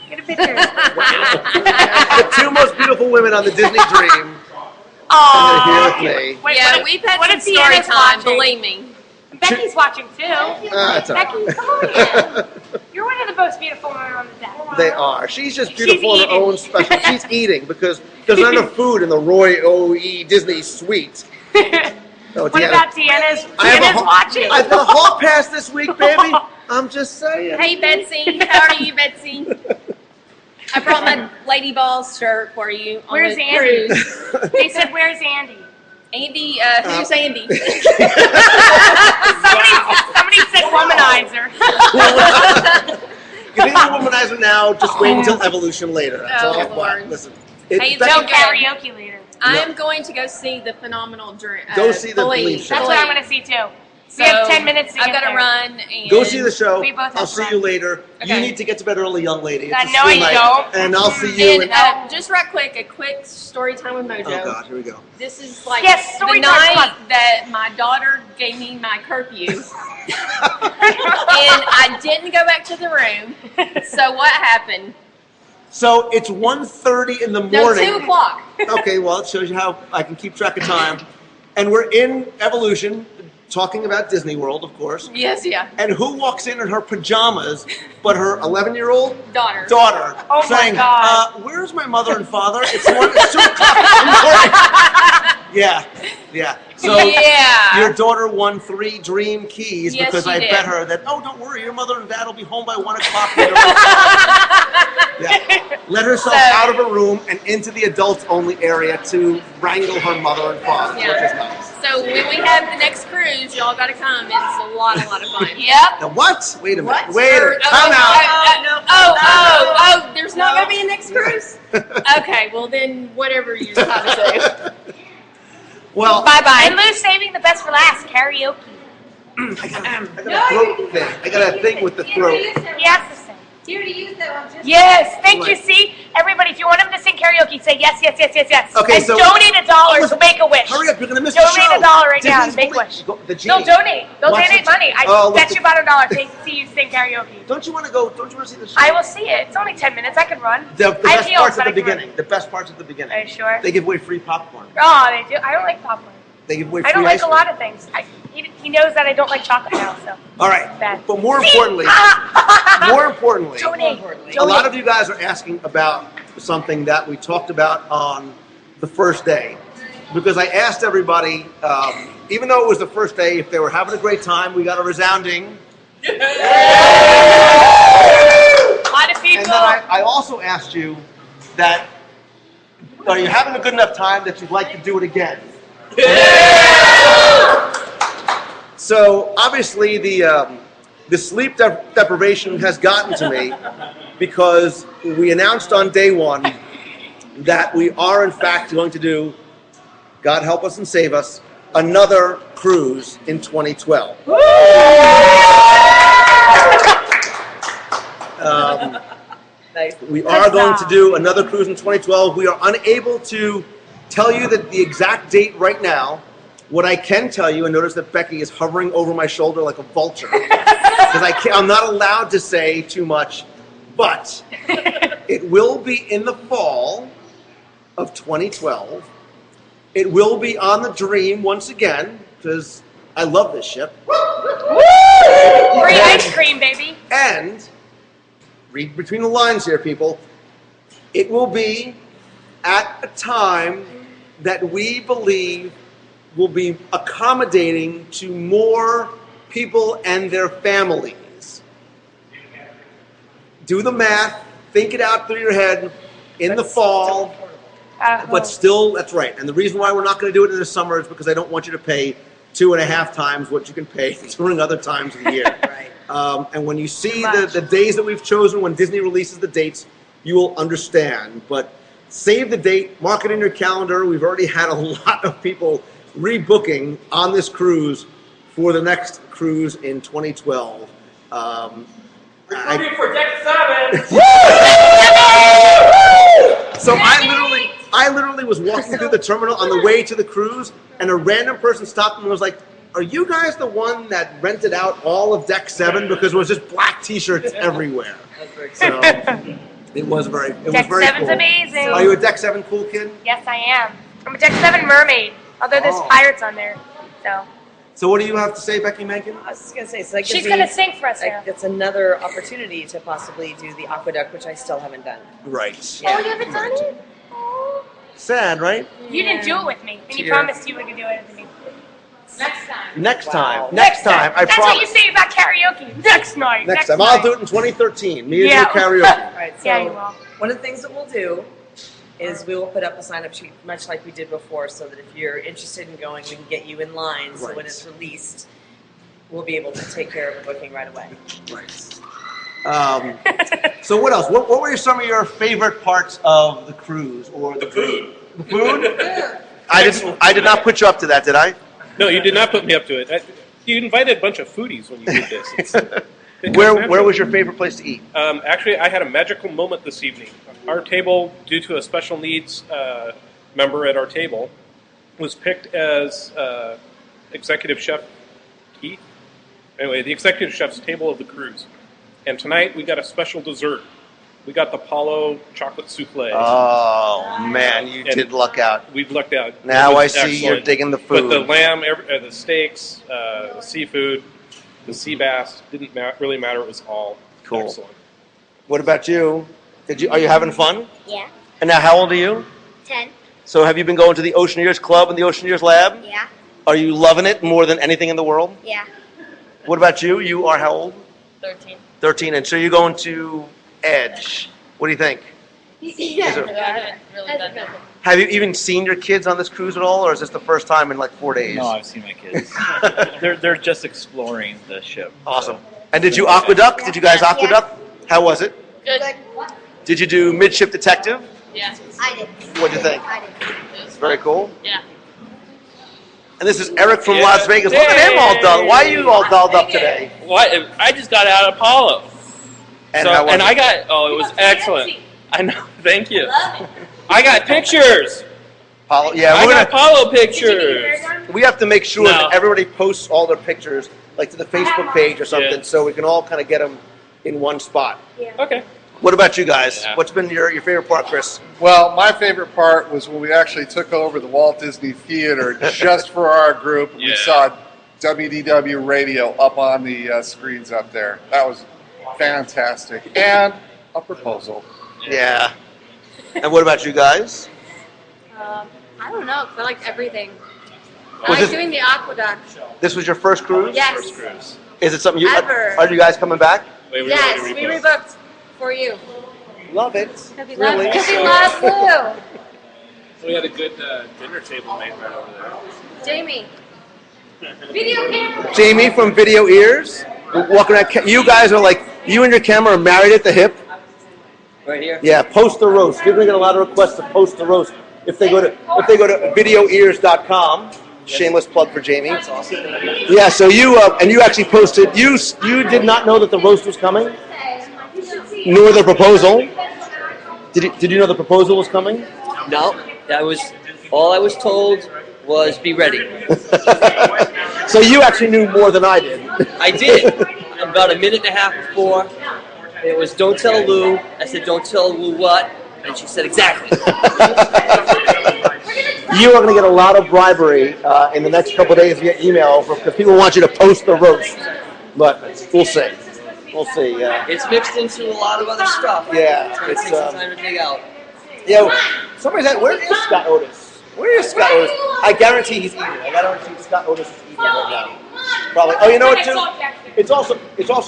Get a picture. The two most beautiful women on the Disney Dream. Aww. And they're here with me. Wait, Yeah, what we've had what some if story Sienna's time, watching? believe me. Becky's watching too. That's all right. Becky, come on in. You're one of the most beautiful women on the deck. They are. She's just beautiful in her eating. own special. She's eating because there's not enough food in the Roy O.E. Disney suite. Oh, What about Deanna's? I have Deanna's watching. I've got a hall pass this week, baby. I'm just saying. Hey, Betsy. How are you, Betsy? I brought my Lady Balls shirt for you. On Where's the Andy? Cruise. They said, "Where's Andy?" Andy, who's Andy? Somebody said womanizer. You think the womanizer now? Just wait until evolution later. That's Oh, all I've got. Lord. Listen. Hey, Becky- No Good. karaoke later. I am going to go see the phenomenal Go see the Believe show. That's what I'm going to see too. We have 10 minutes to I've get got to there. run. And Go see the show. We both have I'll to see run. you later. You Okay. need to get to bed early, young lady. It's a No, school you night. don't. And I'll see you. And just right quick, a quick story time with Mojo. Oh God, here we go. This is like Yes, the story time, night come that my daughter gave me my curfew. And I didn't go back to the room. So what happened? So it's 1:30 in the No, morning. 2 o'clock. Okay, well, it shows you how I can keep track of time. And we're in Evolution, talking about Disney World, of course. Yes, yeah. And who walks in her pajamas but her 11-year-old Daughter. Oh Oh, my saying, God. where's my mother and father? It's 2 o'clock in the morning. Yeah. So Yeah. your daughter won 3 dream keys Yes, because she I did. bet her that, oh, don't worry, your mother and dad will be home by 1 o'clock later. Yeah. Let herself out of her room and into the adults-only area to wrangle her mother and father, Yeah. which is nice. So when we have the next cruise, y'all got to come. It's a lot of fun. Yep. Now what? Wait a minute. What? Wait a minute. Time out. Oh, there's not going to be a next cruise? Okay, well then, whatever you're trying to say. Well, Bye-bye. And Lou's saving the best for last, karaoke. I got a throat thing. I got a thing with the throat. Yes, the same. You already used that one. Yes, thank you. See, everybody, if you want him to sing karaoke, say yes, yes, yes, yes, yes. Okay, and so donate $1 to Make a Wish. Hurry up, you're gonna miss the show. Donate $1 right now Disney's to Make a movie. Wish. The They'll genie. donate. They'll Watch donate the- money. I Oh, bet look you about $1 to see you sing karaoke. Don't you want to go? Don't you want to see the show? I will see it. It's only 10 minutes. I can run. The I have best heels, parts but at the I can run. beginning. The best parts at the beginning. Are you sure? They give away free popcorn. Oh, they do. I don't like popcorn. They give away free I don't ice like a cream. lot of things. He knows that I don't like chocolate now, so. All right, Bad. but more importantly, Donate. a lot of you guys are asking about something that we talked about on the first day, because I asked everybody, even though it was the first day, if they were having a great time. We got a resounding. A lot of people. And then I also asked you that, are you having a good enough time that you'd like to do it again? So obviously the sleep deprivation has gotten to me, because we announced on day one that we are in fact going to do, God help us and save us, another cruise in 2012. We are going to do another cruise in 2012. We are unable to tell you the exact date right now. What I can tell you, and notice that Becky is hovering over my shoulder like a vulture, because I'm not allowed to say too much, but it will be in the fall of 2012. It will be on the Dream once again, because I love this ship. Free ice cream, baby. And, read between the lines here, people, it will be at a time that we believe will be accommodating to more people and their families. Do the math, think it out through your head in the fall, but still, that's right. And the reason why we're not going to do it in the summer is because I don't want you to pay 2.5 times what you can pay during other times of the year. Right. And when you see the days that we've chosen, when Disney releases the dates, you will understand. But save the date, mark it in your calendar. We've already had a lot of people rebooking on this cruise for the next cruise in 2012. Recruiting for Deck 7! So I literally was walking through the terminal on the way to the cruise, and a random person stopped and was like, "Are you guys the one that rented out all of Deck 7?" Because there was just black T-shirts everywhere. So it was very Deck very 7's cool. amazing. Are you a Deck 7 cool kid? Yes, I am. I'm a Deck 7 mermaid, although there's pirates on there. So what do you have to say, Becky Menken? I was just gonna say, so that She's gives going to me, sing for us now. it's another opportunity to possibly do the aqueduct, which I still haven't done. Right. Oh, you haven't done it? Sad, right? You didn't do it with me, and you Tear. promised you would do it with me. Next time. Next time. Wow. Next time. I That's promise. what you say about karaoke. Next night. Next time. I'll do it in 2013. Me and you karaoke. All right, so Yeah, you will. one of the things that we'll do is we will put up a sign-up sheet, much like we did before, so that if you're interested in going, we can get you in line. So when Right. it's released, we'll be able to take care of the booking right away. Right. So what else? What were some of your favorite parts of the cruise or the food? The food? I did not put you up to that, did I? No, you did not put me up to it. You invited a bunch of foodies when you did this. Where was your favorite place to eat? Actually, I had a magical moment this evening. Our table, due to a special needs member at our table, was picked as executive chef Keith. Anyway, the executive chef's table of the cruise. And tonight we got a special dessert. We got the Apollo chocolate souffle. Oh man, you did luck out. We've lucked out. Now It I was see you're excellent. digging the But the food. lamb, the steaks, the seafood, the sea bass didn't really matter. It was all Cool. excellent. What about you? Are you having fun? Yeah. And now, how old are you? 10. So have you been going to the Oceaneers Club and the Oceaneers Lab? Yeah. Are you loving it more than anything in the world? Yeah. What about you? You are how old? 13. 13. And so you're going to Edge. What do you think? Yeah. Have you even seen your kids on this cruise at all, or is this the first time in like 4 days? No, I've seen my kids. they're just exploring the ship. Awesome. And did you aqueduct? Did you guys aqueduct? How was it? Good. Did you do midship detective? Yeah. I did. What'd you think? I did. It's very cool. Yeah. And this is Eric from Las Vegas. Look at him all dolled. Why are you all dolled up today? What? I just got out of Apollo. And I got, it was excellent. I know, thank you. I got pictures. Apollo, yeah, I got Apollo pictures. We have to make sure that everybody posts all their pictures, like to the Facebook page or something, so we can all kind of get them in one spot. Yeah. Okay. What about you guys? What's been your favorite part, Chris? Well, my favorite part was when we actually took over the Walt Disney Theater just for our group. We saw WDW Radio up on the screens up there. That was fantastic. And a proposal. Yeah. And what about you guys? I don't know, because I liked everything. I Was like this- doing the aqueduct. This was your first cruise? Yes. First cruise. Is it something you... Ever. Are you guys coming back? Wait, Yes, we rebooked for you. Love it. Because we Really? love Blue. We had a good dinner table made right over there. Jamie. Video camera. Jamie from Video Ears. Walking around. You guys are like, you and your camera are married at the hip. Right here? Yeah, post the roast. You're going to get a lot of requests to post the roast. If they go to videoears.com, shameless plug for Jamie. That's awesome. Yeah, so you and you actually posted. You did not know that the roast was coming, nor the proposal. Did you know the proposal was coming? No, that was all I was told was be ready. So you actually knew more than I did. I did. About a minute and a half before, it was don't tell Lou. I said don't tell Lou what, and she said exactly. You are going to get a lot of bribery in the next couple of days via email because people want you to post the roast. But we'll see. We'll see. It's mixed into a lot of other stuff. Yeah, It's going to take some time to dig out. Yeah, somebody said, where is Scott Otis? Where is Scott Otis? I guarantee he's eating. I guarantee Scott Otis is eating right now. Probably. Oh, you know what, too? It's also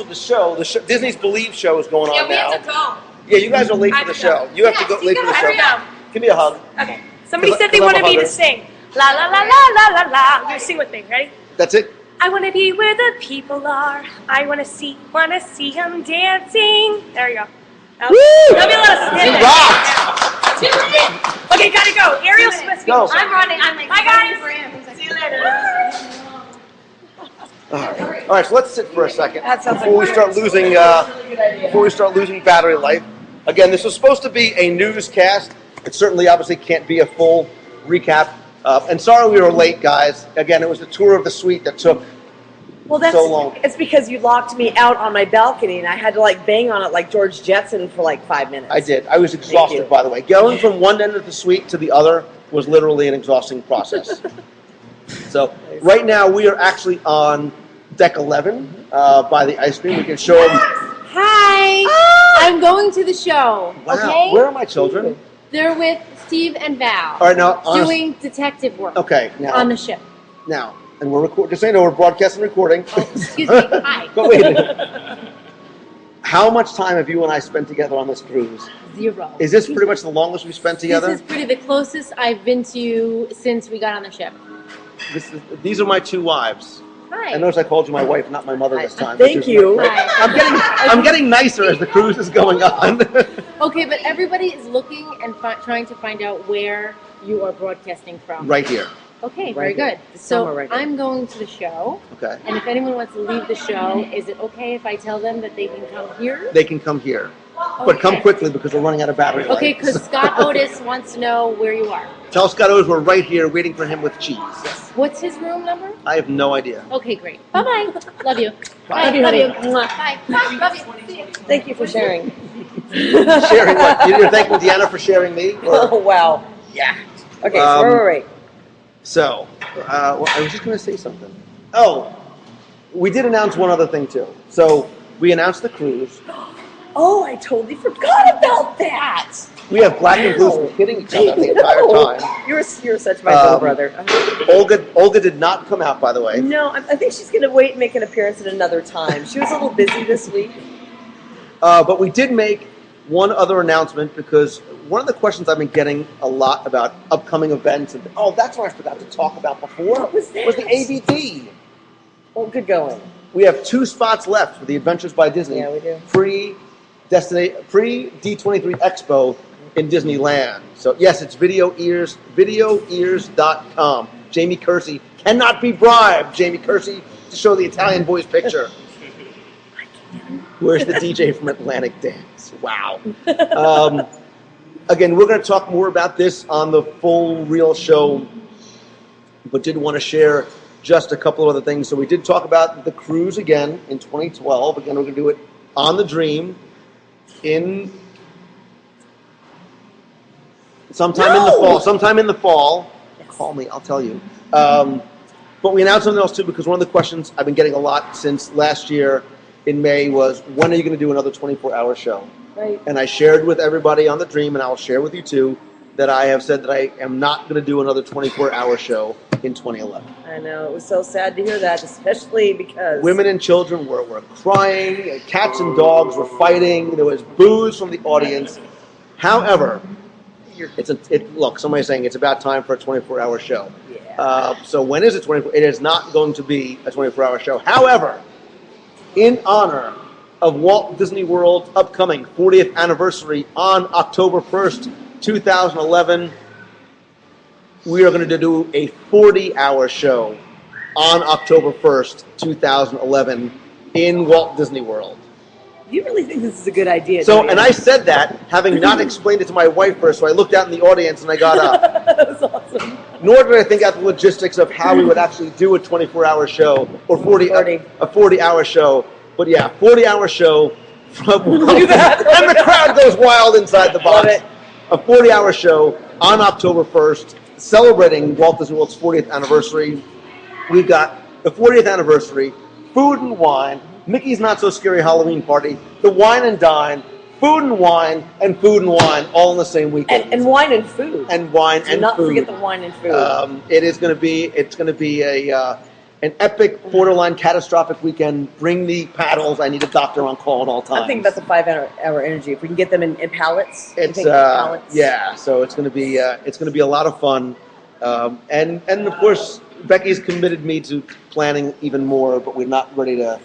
the show. Disney's Believe show is going on now. We have to go. Yeah, you guys are late for the show. You have to go late for the show. Give me a hug. Okay. Somebody said they Because I'm wanted a me to hugger. sing. La la la la la la la. You sing with me. Ready? That's it? I want to be where the people are. I want to see them dancing. There you go. Woo! That'll be a little snippet. You rocked! Okay, gotta go. Ariel Smith. Go. I'm running. I'm like, bye guys. See you later. All right, so let's sit for a second That sounds before we like start losing battery life. Again, this was supposed to be a newscast. It certainly, obviously, can't be a full recap. And sorry we were late, guys. Again, it was the tour of the suite that took so long. It's because you locked me out on my balcony and I had to like bang on it like George Jetson for like 5 minutes. I did. I was exhausted, by the way. Going from one end of the suite to the other was literally an exhausting process. So right now we are actually on deck 11 by the ice cream. We can show them. Hi. I'm going to the show. Wow. Okay. Where are my children? They're with Steve and Val. All right, now doing detective work. Okay, now on the ship. Now, and we're recording. Just so you know, we're broadcasting, recording. Oh, excuse me. Hi. But wait a minute. How much time have you and I spent together on this cruise? 0. Is this pretty much the longest we've spent together? This is pretty the closest I've been to you since we got on the ship. These are my two wives. Hi. I notice I called you my wife, not my mother this time. Thank you. I'm getting nicer as the cruise is going on. Okay, but everybody is looking and trying to find out where you are broadcasting from. Right here. Okay, Right very here. good. It's So somewhere right here. I'm going to the show, Okay. and if anyone wants to leave the show, is it okay if I tell them that they can come here? They can come here. But come quickly because we're running out of battery life. Okay, because Scott Otis wants to know where you are. Tell Scott Otis we're right here waiting for him with cheese. What's his room number? I have no idea. Okay, great. Bye-bye. Love you. Bye. Bye. Love you, Love honey. you. Bye. Bye. Love you. See you. Thank you for sharing. Sharing what? You're thanking Deanna for sharing me? Or? Oh, wow. Yeah. Okay, so where were we? So, well, I was just going to say something. Oh, we did announce one other thing too. So, we announced the cruise. Oh, I totally forgot about that. We have black and blues. We're hitting each other the entire time. You're such my little brother. Olga did not come out, by the way. No, I think she's going to wait and make an appearance at another time. She was a little busy this week. But we did make one other announcement because one of the questions I've been getting a lot about upcoming events, and that's what I forgot to talk about before, What was that? was the ABD. Oh, good going. We have 2 spots left for the Adventures by Disney. Yeah, we do. Pre-D23 Expo in Disneyland. So yes, it's videoears.com. Jamie Kersey cannot be bribed. Jamie Kersey to show the Italian boy's picture. Where's the DJ from Atlantic Dance? Wow. Again, we're going to talk more about this on the full real show, but did want to share just a couple of other things. So we did talk about the cruise again in 2012. Again, we're going to do it on the Dream in sometime in the fall. Sometime in the fall. Call me, I'll tell you. But we announced something else too, because one of the questions I've been getting a lot since last year in May was, when are you going to do another 24-hour show? Right. And I shared with everybody on the Dream, and I'll share with you too, that I have said that I am not going to do another 24-hour show in 2011. I know, it was so sad to hear that, especially because Women and children were crying, cats and dogs were fighting, there was boos from the audience. However, look, somebody's saying it's about time for a 24-hour show. Yeah. So when is it 24? It is not going to be a 24-hour show. However, in honor of Walt Disney World's upcoming 40th anniversary on October 1st, 2011, we are going to do a 40-hour show on October 1st, 2011 in Walt Disney World. You really think this is a good idea? So, and I said that, having not explained it to my wife first, so I looked out in the audience and I got up. That was awesome. Nor did I think out the logistics of how we would actually do a 24-hour show, or a 40-hour show. But yeah, 40-hour show. And the crowd goes wild inside the box. A 40-hour show on October 1st, celebrating Walt Disney World's 40th anniversary. We've got the 40th anniversary, food and wine, Mickey's Not So Scary Halloween Party, the Wine and Dine, food and wine, all in the same weekend. And wine and food. And wine Do and not food. forget the wine and food. It's going to be an epic, borderline catastrophic weekend. Bring the paddles. I need a doctor on call at all times. I think that's a 5-hour energy. If we can get them in pallets. Pallets. Yeah. So it's going to be a lot of fun, and of course Becky's committed me to planning even more, but we're not ready to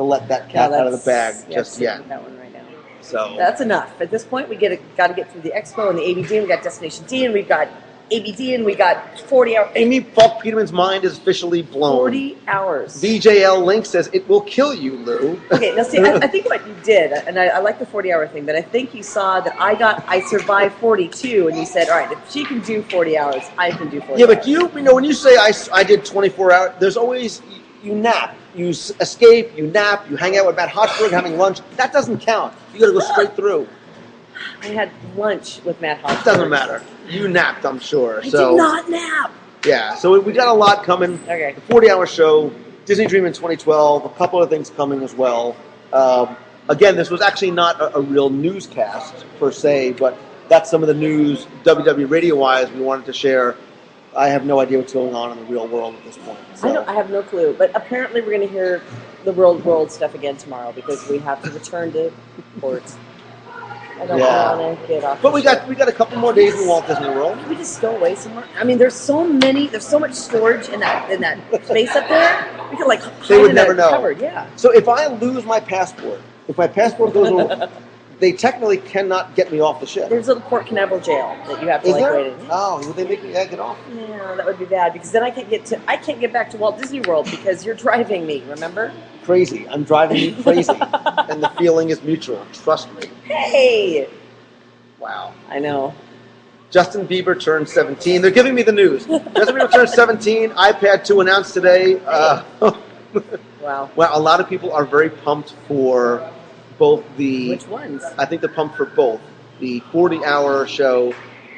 let that cat out of the bag just yet. That one right now. So that's enough. At this point, we got to get through the expo and the ABD. And we got Destination D, and we've got ABD, and we got 40 hours. Amy Falk Peterman's mind is officially blown. 40 hours. VJL Link says it will kill you, Lou. Okay, now see, I think what you did, and I like the 40-hour thing, but I think you saw that I survived 42, and you said, all right, if she can do 40 hours, I can do 40 hours. Yeah, but when you say I did 24 hours, there's always, you nap. You escape, you nap, you hang out with Matt Hochberg having lunch. That doesn't count. You got to go straight through. I had lunch with Matt Hochberg. It doesn't matter. You napped, I'm sure. I did not nap. Yeah, so we got a lot coming. Okay. The 40-hour show, Disney Dream in 2012, a couple of things coming as well. Again, this was actually not a real newscast per se, but that's some of the news, WDW radio-wise, we wanted to share. I have no idea what's going on in the real world at this point. So. I have no clue, but apparently we're going to hear the world stuff again tomorrow because we have to return to ports. I don't want to get off. But we got a couple more days in Walt Disney World. Can we just go away somewhere? I mean, there's so much storage in that space up there. We could they would never know. Cupboard. Yeah. So if I lose my passport, if my passport goes over, they technically cannot get me off the ship. There's a little Port Canaveral jail that you have to wait in. Oh, would they make me get off? Yeah, that would be bad because then I can't get back to Walt Disney World because you're driving me. Remember? Crazy. I'm driving you crazy, and the feeling is mutual. Trust me. Hey. Wow. I know. Justin Bieber turned 17. They're giving me the news. Justin Bieber turned 17. iPad 2 announced today. Wow. Well, a lot of people are very pumped for both the... Which ones? I think they're pumped for both. The 40-hour show,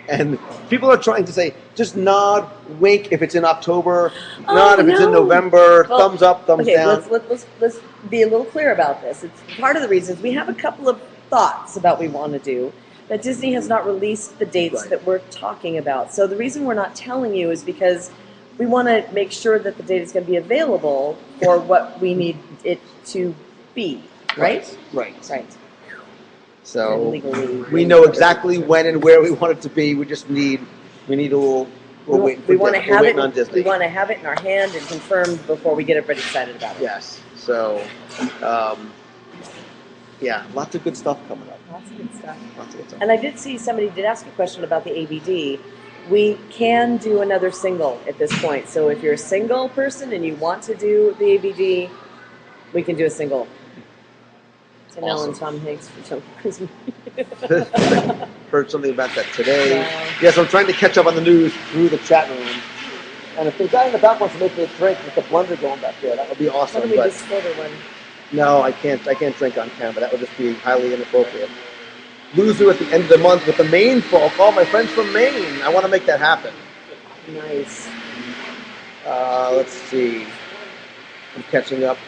and people are trying to say, just nod, wink if it's in October, nod if it's in November, thumbs up, thumbs down. Let's be a little clear about this. It's part of the reasons. We have a couple of thoughts about what we want to do. That Disney has not released the dates that we're talking about. So the reason we're not telling you is because we want to make sure that the date is going to be available for what we need it to be. Right. So we know exactly when and where we want it to be. We just need a little. We want to have it. We want to have it in our hand and confirmed before we get everybody excited about it. Yes. So, yeah, lots of good stuff coming up. Lots of good stuff. And I did see somebody did ask a question about the ABD, We can do another single at this point. So if you're a single person and you want to do the ABG, we can do a single. And Ellen Tom Hanks for Tom Cruise. Heard something about that today. Wow. Yes, I'm trying to catch up on the news through the chat room. And if the guy in the back wants to make me a drink with the blender going back there, that would be awesome. Why don't we But just order one? no, I can't drink on camera. That would just be highly inappropriate. Loser at the end of the month with the Maine folk. All my friends from Maine. I want to make that happen. Nice. Let's see. I'm catching up.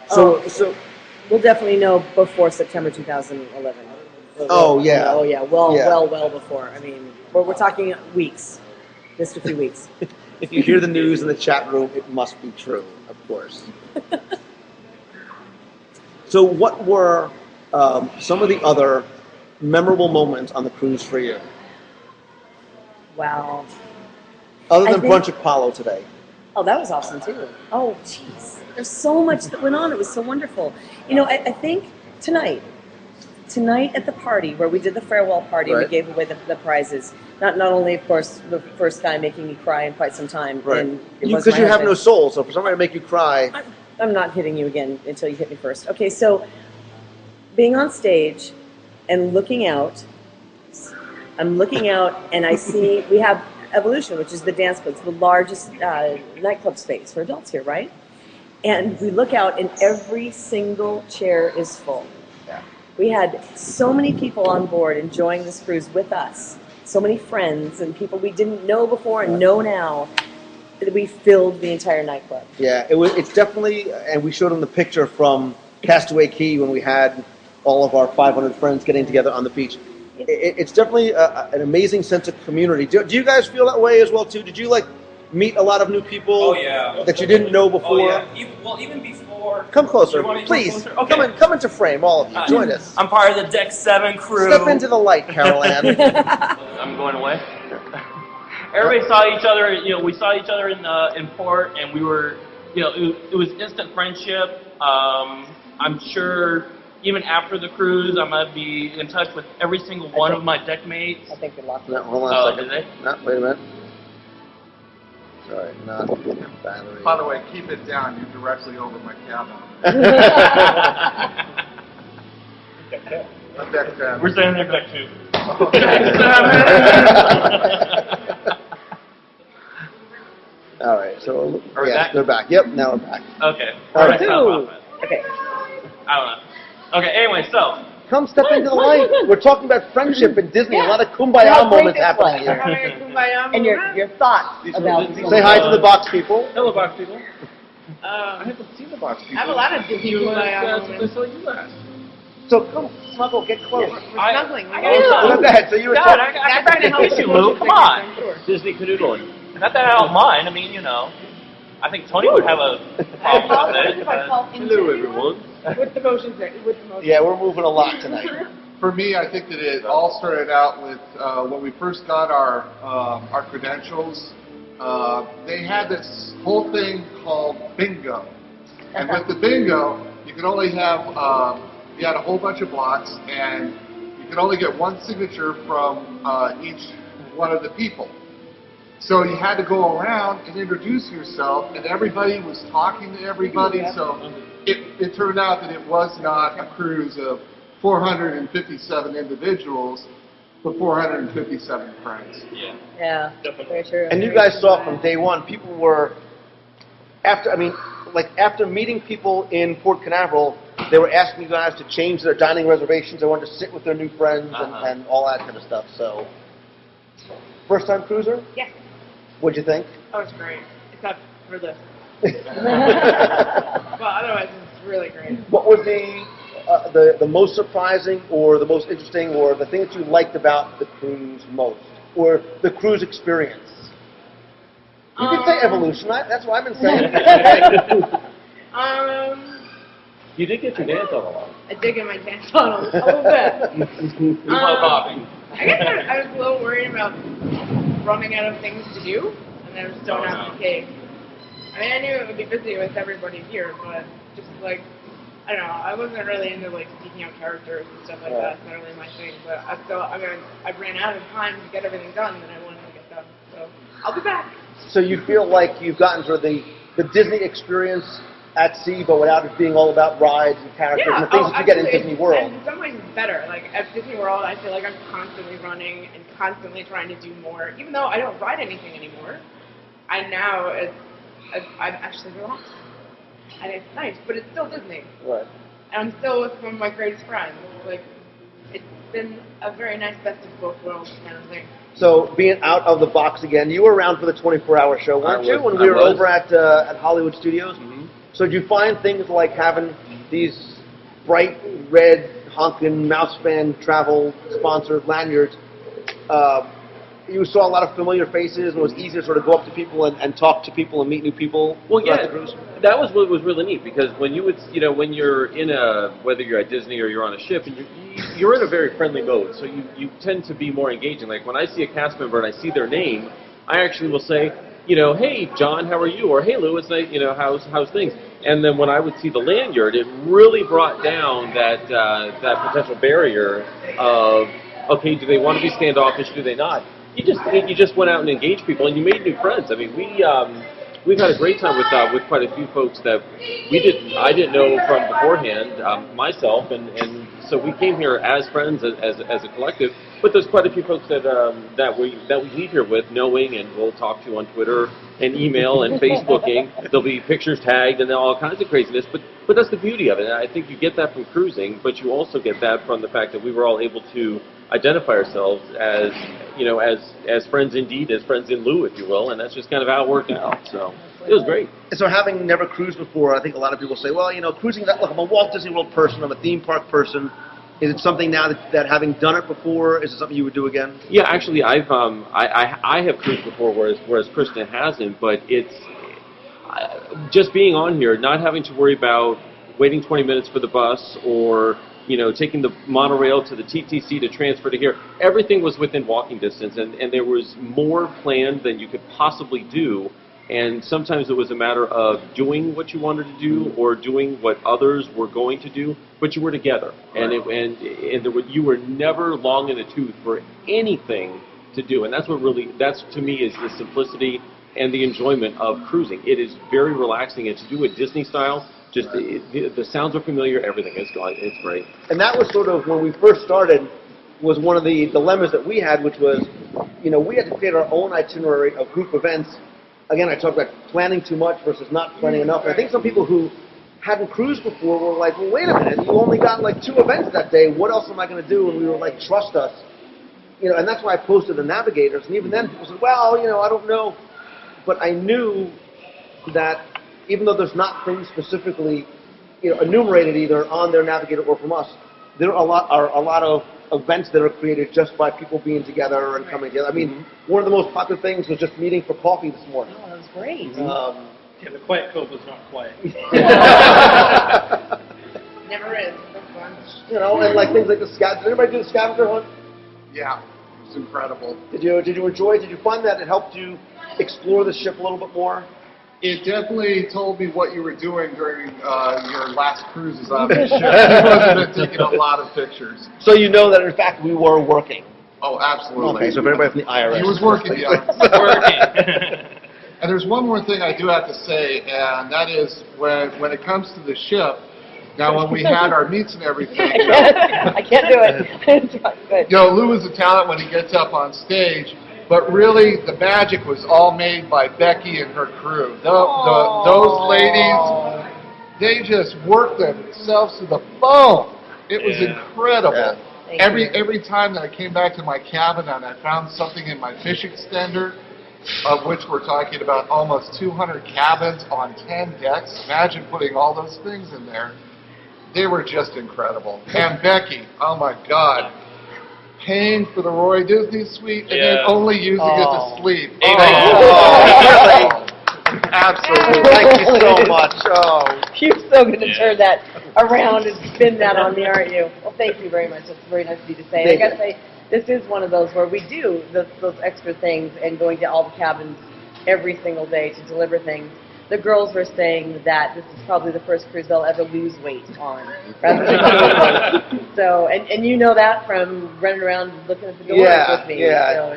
So we'll definitely know before September 2011. Oh yeah. Oh yeah. Well before. I mean, we're talking weeks. Just a few weeks. If you hear the news in the chat room, it must be true, of course. So what were some of the other memorable moments on the cruise for you? Wow. Other than Brunch Apollo today. Oh, that was awesome too. Oh, jeez. There's so much that went on. It was so wonderful. You know, I think tonight at the party where we did the farewell party, Right. we gave away the prizes. Not only, of course, the first guy making me cry in quite some time. Right. And it Because was my you have no husband. soul, so for somebody to make you cry. I'm not hitting you again until you hit me first. Okay, so being on stage and looking out, I'm looking out and I see we have Evolution, which is the dance club. It's the largest nightclub space for adults here, right? And we look out and every single chair is full. Yeah. We had so many people on board enjoying this cruise with us. So many friends and people we didn't know before and know now. That we filled the entire nightclub. Yeah, it's definitely, and we showed them the picture from Castaway Cay when we had all of our 500 friends getting together on the beach. It's definitely an amazing sense of community. Do you guys feel that way as well too? Did you meet a lot of new people that you didn't know before? Oh, yeah. Even before. Come closer, You want me to please. come closer? Okay. Come into frame, all of you. Join us. I'm part of the Deck 7 crew. Step into the light, Carol Ann. I'm going away. Everybody saw each other. We saw each other in port, and we were, it was instant friendship. I'm sure even after the cruise, I'm gonna be in touch with every single one of my deck mates. I think they lost No, hold on a second. Did they? No, wait a minute. Sorry, not battery. By the way, keep it down. You're directly over my cabin. On deck 10. We're staying there deck 2. All right, so Are we back? they're back. Yep, now we're back. Okay. All right. Okay. I don't know. Okay. Anyway, so. Come step into the light. We're talking about friendship in Disney. A lot of kumbaya moments happening here. And your thoughts about Say hi to the box people. Hello, box people. I haven't seen the box people. I have a lot of Disney kumbaya They moments. saw you last. So come, snuggle, get close. We're snuggling. I Look at that. So you were God, talking. I can miss you, Lou. Come on. Disney canoodling. Not that I don't mind. I mean, I think Tony would have a problem with it. Hello, everyone. With the motions there. With the motions. Yeah, we're moving a lot tonight. For me, I think that it all started out with when we first got our credentials. They had this whole thing called bingo, and with the bingo, you could only have you had a whole bunch of blocks, and you could only get one signature from each one of the people. So you had to go around and introduce yourself, and everybody was talking to everybody. So it turned out that it was not a cruise of 457 individuals, but 457 friends. Yeah, very true. And you guys saw from day one, people were after meeting people in Port Canaveral, they were asking you guys to change their dining reservations. They wanted to sit with their new friends and all that kind of stuff. So, first time cruiser? Yes. What'd you think? Oh, it's great. Except for this. Well, otherwise it's really great. What was the most surprising, or the most interesting, or the thing that you liked about the cruise most, or the cruise experience? You can say evolution. That's what I've been saying. You did get your dance on a lot. I did get my dance on a little bit. I guess I was a little worried about running out of things to do, and I was still not the case. I mean, I knew it would be busy with everybody here, but just I don't know. I wasn't really into like speaking out characters and stuff like that. It's not really my thing. But I ran out of time to get everything done that I wanted to get done. So I'll be back. So you feel like you've gotten sort of the Disney experience at sea, but without it being all about rides and characters and the things that you get in Disney World. And in some ways it's better. Like at Disney World, I feel like I'm constantly running and constantly trying to do more. Even though I don't ride anything anymore, I'm actually relaxed. And it's nice, but it's still Disney. Right. And I'm still with some of my greatest friends. Like, it's been a very nice best of both worlds kind of thing. So being out of the box again, you were around for the 24-hour show, weren't you? When we were over at Hollywood Studios. Mm-hmm. So did you find things like having these bright red honkin' mouse fan travel sponsored lanyards? You saw a lot of familiar faces, and it was easy to sort of go up to people and talk to people and meet new people. Well, yeah, that was what was really neat, because when you would, when you're in whether you're at Disney or you're on a ship, and you're in a very friendly mode, so you tend to be more engaging. Like when I see a cast member and I see their name, I actually will say, hey John, how are you? Or hey Lou, it's nice, how's things? And then when I would see the lanyard, it really brought down that potential barrier of, okay, do they want to be standoffish? Do they not? You just went out and engaged people, and you made new friends. I mean, we've had a great time with quite a few folks that I didn't know from beforehand, myself, and so we came here as friends, as a collective. But there's quite a few folks that we leave here with, knowing, and we'll talk to on Twitter and email and Facebooking. There'll be pictures tagged and all kinds of craziness. But that's the beauty of it. And I think you get that from cruising, but you also get that from the fact that we were all able to identify ourselves as as friends indeed, as friends in lieu, if you will, and that's just kind of how it worked out. So it was great. So having never cruised before, I think a lot of people say, well, cruising, look, I'm a Walt Disney World person, I'm a theme park person. Is it something now that having done it before, is it something you would do again? Yeah, actually, I have cruised before, whereas Kristen hasn't. But it's just being on here, not having to worry about waiting 20 minutes for the bus or taking the monorail to the TTC to transfer to here. Everything was within walking distance, and there was more planned than you could possibly do. And sometimes it was a matter of doing what you wanted to do or doing what others were going to do, but you were together. And you were never long in the tooth for anything to do. And that's to me is the simplicity and the enjoyment of cruising. It is very relaxing, and to do it Disney style, just the sounds are familiar, everything is gone. It's great. And that was sort of when we first started, was one of the dilemmas that we had, which was, we had to create our own itinerary of group events. Again, I talked about planning too much versus not planning enough. And I think some people who hadn't cruised before were like, well, wait a minute, you only got like 2 events that day. What else am I going to do? And we were like, trust us. And that's why I posted the Navigators. And even then, people said, well, I don't know. But I knew that even though there's not things specifically enumerated either on their Navigator or from us, there are a lot of events that are created just by people being together and coming together. I mean, one of the most popular things was just meeting for coffee this morning. Oh, that was great. Yeah, the Quiet Cove was not quiet. Never is. That's fun. And like things like the scavenger. Did anybody do the scavenger hunt? Yeah, it was incredible. Did you enjoy it? Did you find that it helped you explore the ship a little bit more? It definitely told me what you were doing during your last cruises on the ship. You must have been taking a lot of pictures. So you know that, in fact, we were working. Oh, absolutely. Okay, so if everybody from the IRS. He was working, yeah. Working. And there's one more thing I do have to say, and that is when it comes to the ship, now when we had our meets and everything. I can't do it. Good. Lou is a talent when he gets up on stage. But really, the magic was all made by Becky and her crew. Those ladies, they just worked themselves to the bone. It was incredible. Yeah. Every time that I came back to my cabin and I found something in my fish extender, of which we're talking about almost 200 cabins on 10 decks. Imagine putting all those things in there. They were just incredible. And Becky, oh my God. Paying for the Roy Disney suite and then only using it to sleep. Absolutely. Thank you so much. You're so going to turn that around and spin that on me, aren't you? Well, thank you very much. That's very nice of you to say. And I got to say, this is one of those where we do those extra things and going to all the cabins every single day to deliver things. the girls were saying that this is probably the first cruise they'll ever lose weight on, rather than gain weight. So, and you know that from running around looking at the doors with me. So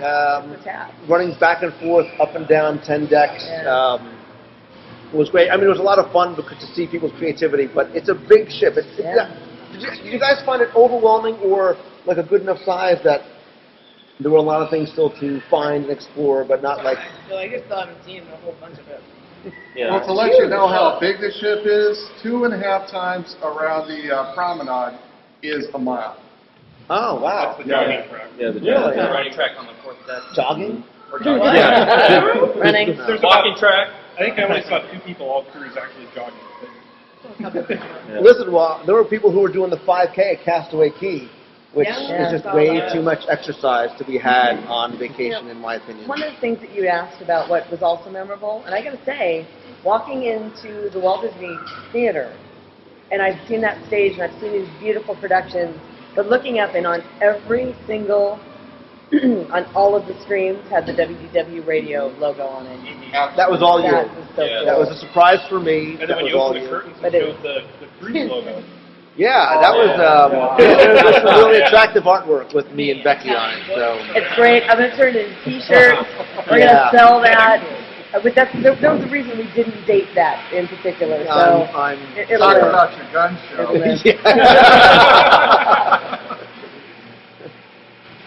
it's a tap. Running back and forth, up and down 10 decks. It was great. I mean, it was a lot of fun because to see people's creativity, but it's a big ship. Did you guys find it overwhelming or like a good enough size that there were a lot of things still to find and explore, but not like... I feel like I still haven't seen a whole bunch of it. Well, to let you know how big the ship is, 2.5 times around the promenade is a mile. Oh, wow. That's the jogging track. Yeah, the riding track on the 4th deck. Jogging? Or jogging. Running. There's Walking track. I think I only saw 2 people all cruise actually jogging. Listen, well, there were people who were doing the 5K at Castaway Key, which is just way too much exercise to be had on vacation, in my opinion. One of the things that you asked about what was also memorable, and I got to say, walking into the Walt Disney Theater, and I've seen that stage and I've seen these beautiful productions, but looking up and on every single, on all of the screens had the WDW radio logo on it. That was all you. That was so cool. That was a surprise for me. And then when you open the curtains, it showed the cruise logo. Yeah, that was there's some really attractive artwork with me and Becky on it. So it's great. I'm gonna turn it into T-shirts. We're gonna sell that. But that was the reason we didn't date that in particular. So Talk about your gun show.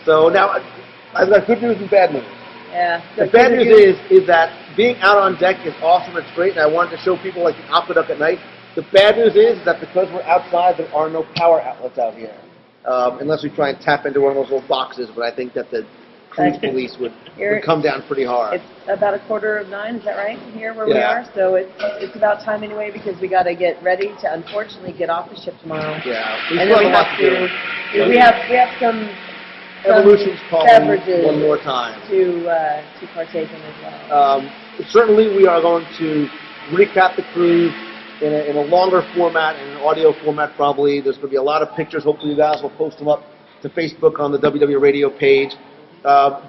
So now I've got good news and bad news. Yeah. The bad news is that being out on deck is awesome. It's great, and I wanted to show people like the aqueduct at night. The bad news is that because we're outside, there are no power outlets out here, unless we try and tap into one of those little boxes. But I think that the cruise police would come down pretty hard. It's about 9:15, is that right, here where we are? So it's about time anyway because we got to get ready to unfortunately get off the ship tomorrow. Yeah. And then we have to. We have some Evolution's calling beverages one more time to partake in as well. Certainly, we are going to recap the cruise in a longer format, in an audio format probably. There's going to be a lot of pictures. Hopefully you guys will post them up to Facebook on the WW Radio page.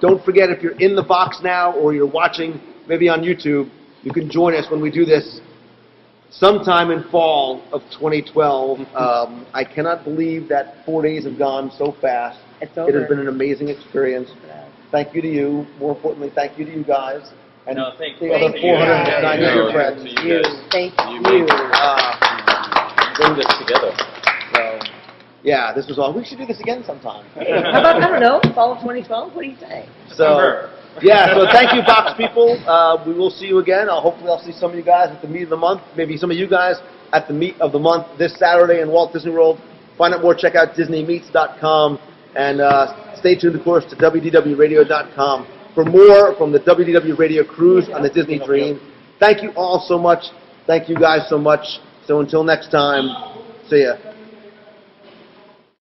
Don't forget, if you're in the box now or you're watching maybe on YouTube, you can join us when we do this sometime in fall of 2012. I cannot believe that 4 days have gone so fast. It's over. It has been an amazing experience. Thank you to you. More importantly, thank you to you guys. And thank the other 492 friends. Thank you. Bring this together. So, yeah, this was all. We should do this again sometime. How about, I don't know, fall of 2012? What do you say? So, yeah, so thank you, Box people. We will see you again. Hopefully I'll see some of you guys at the Meet of the Month. Maybe some of you guys at the Meet of the Month this Saturday in Walt Disney World. Find out more, check out DisneyMeets.com. And stay tuned, of course, to WDWRadio.com for more from the WDW Radio cruise on the Disney Dream. Thank you all so much. Thank you guys so much. So until next time, see ya.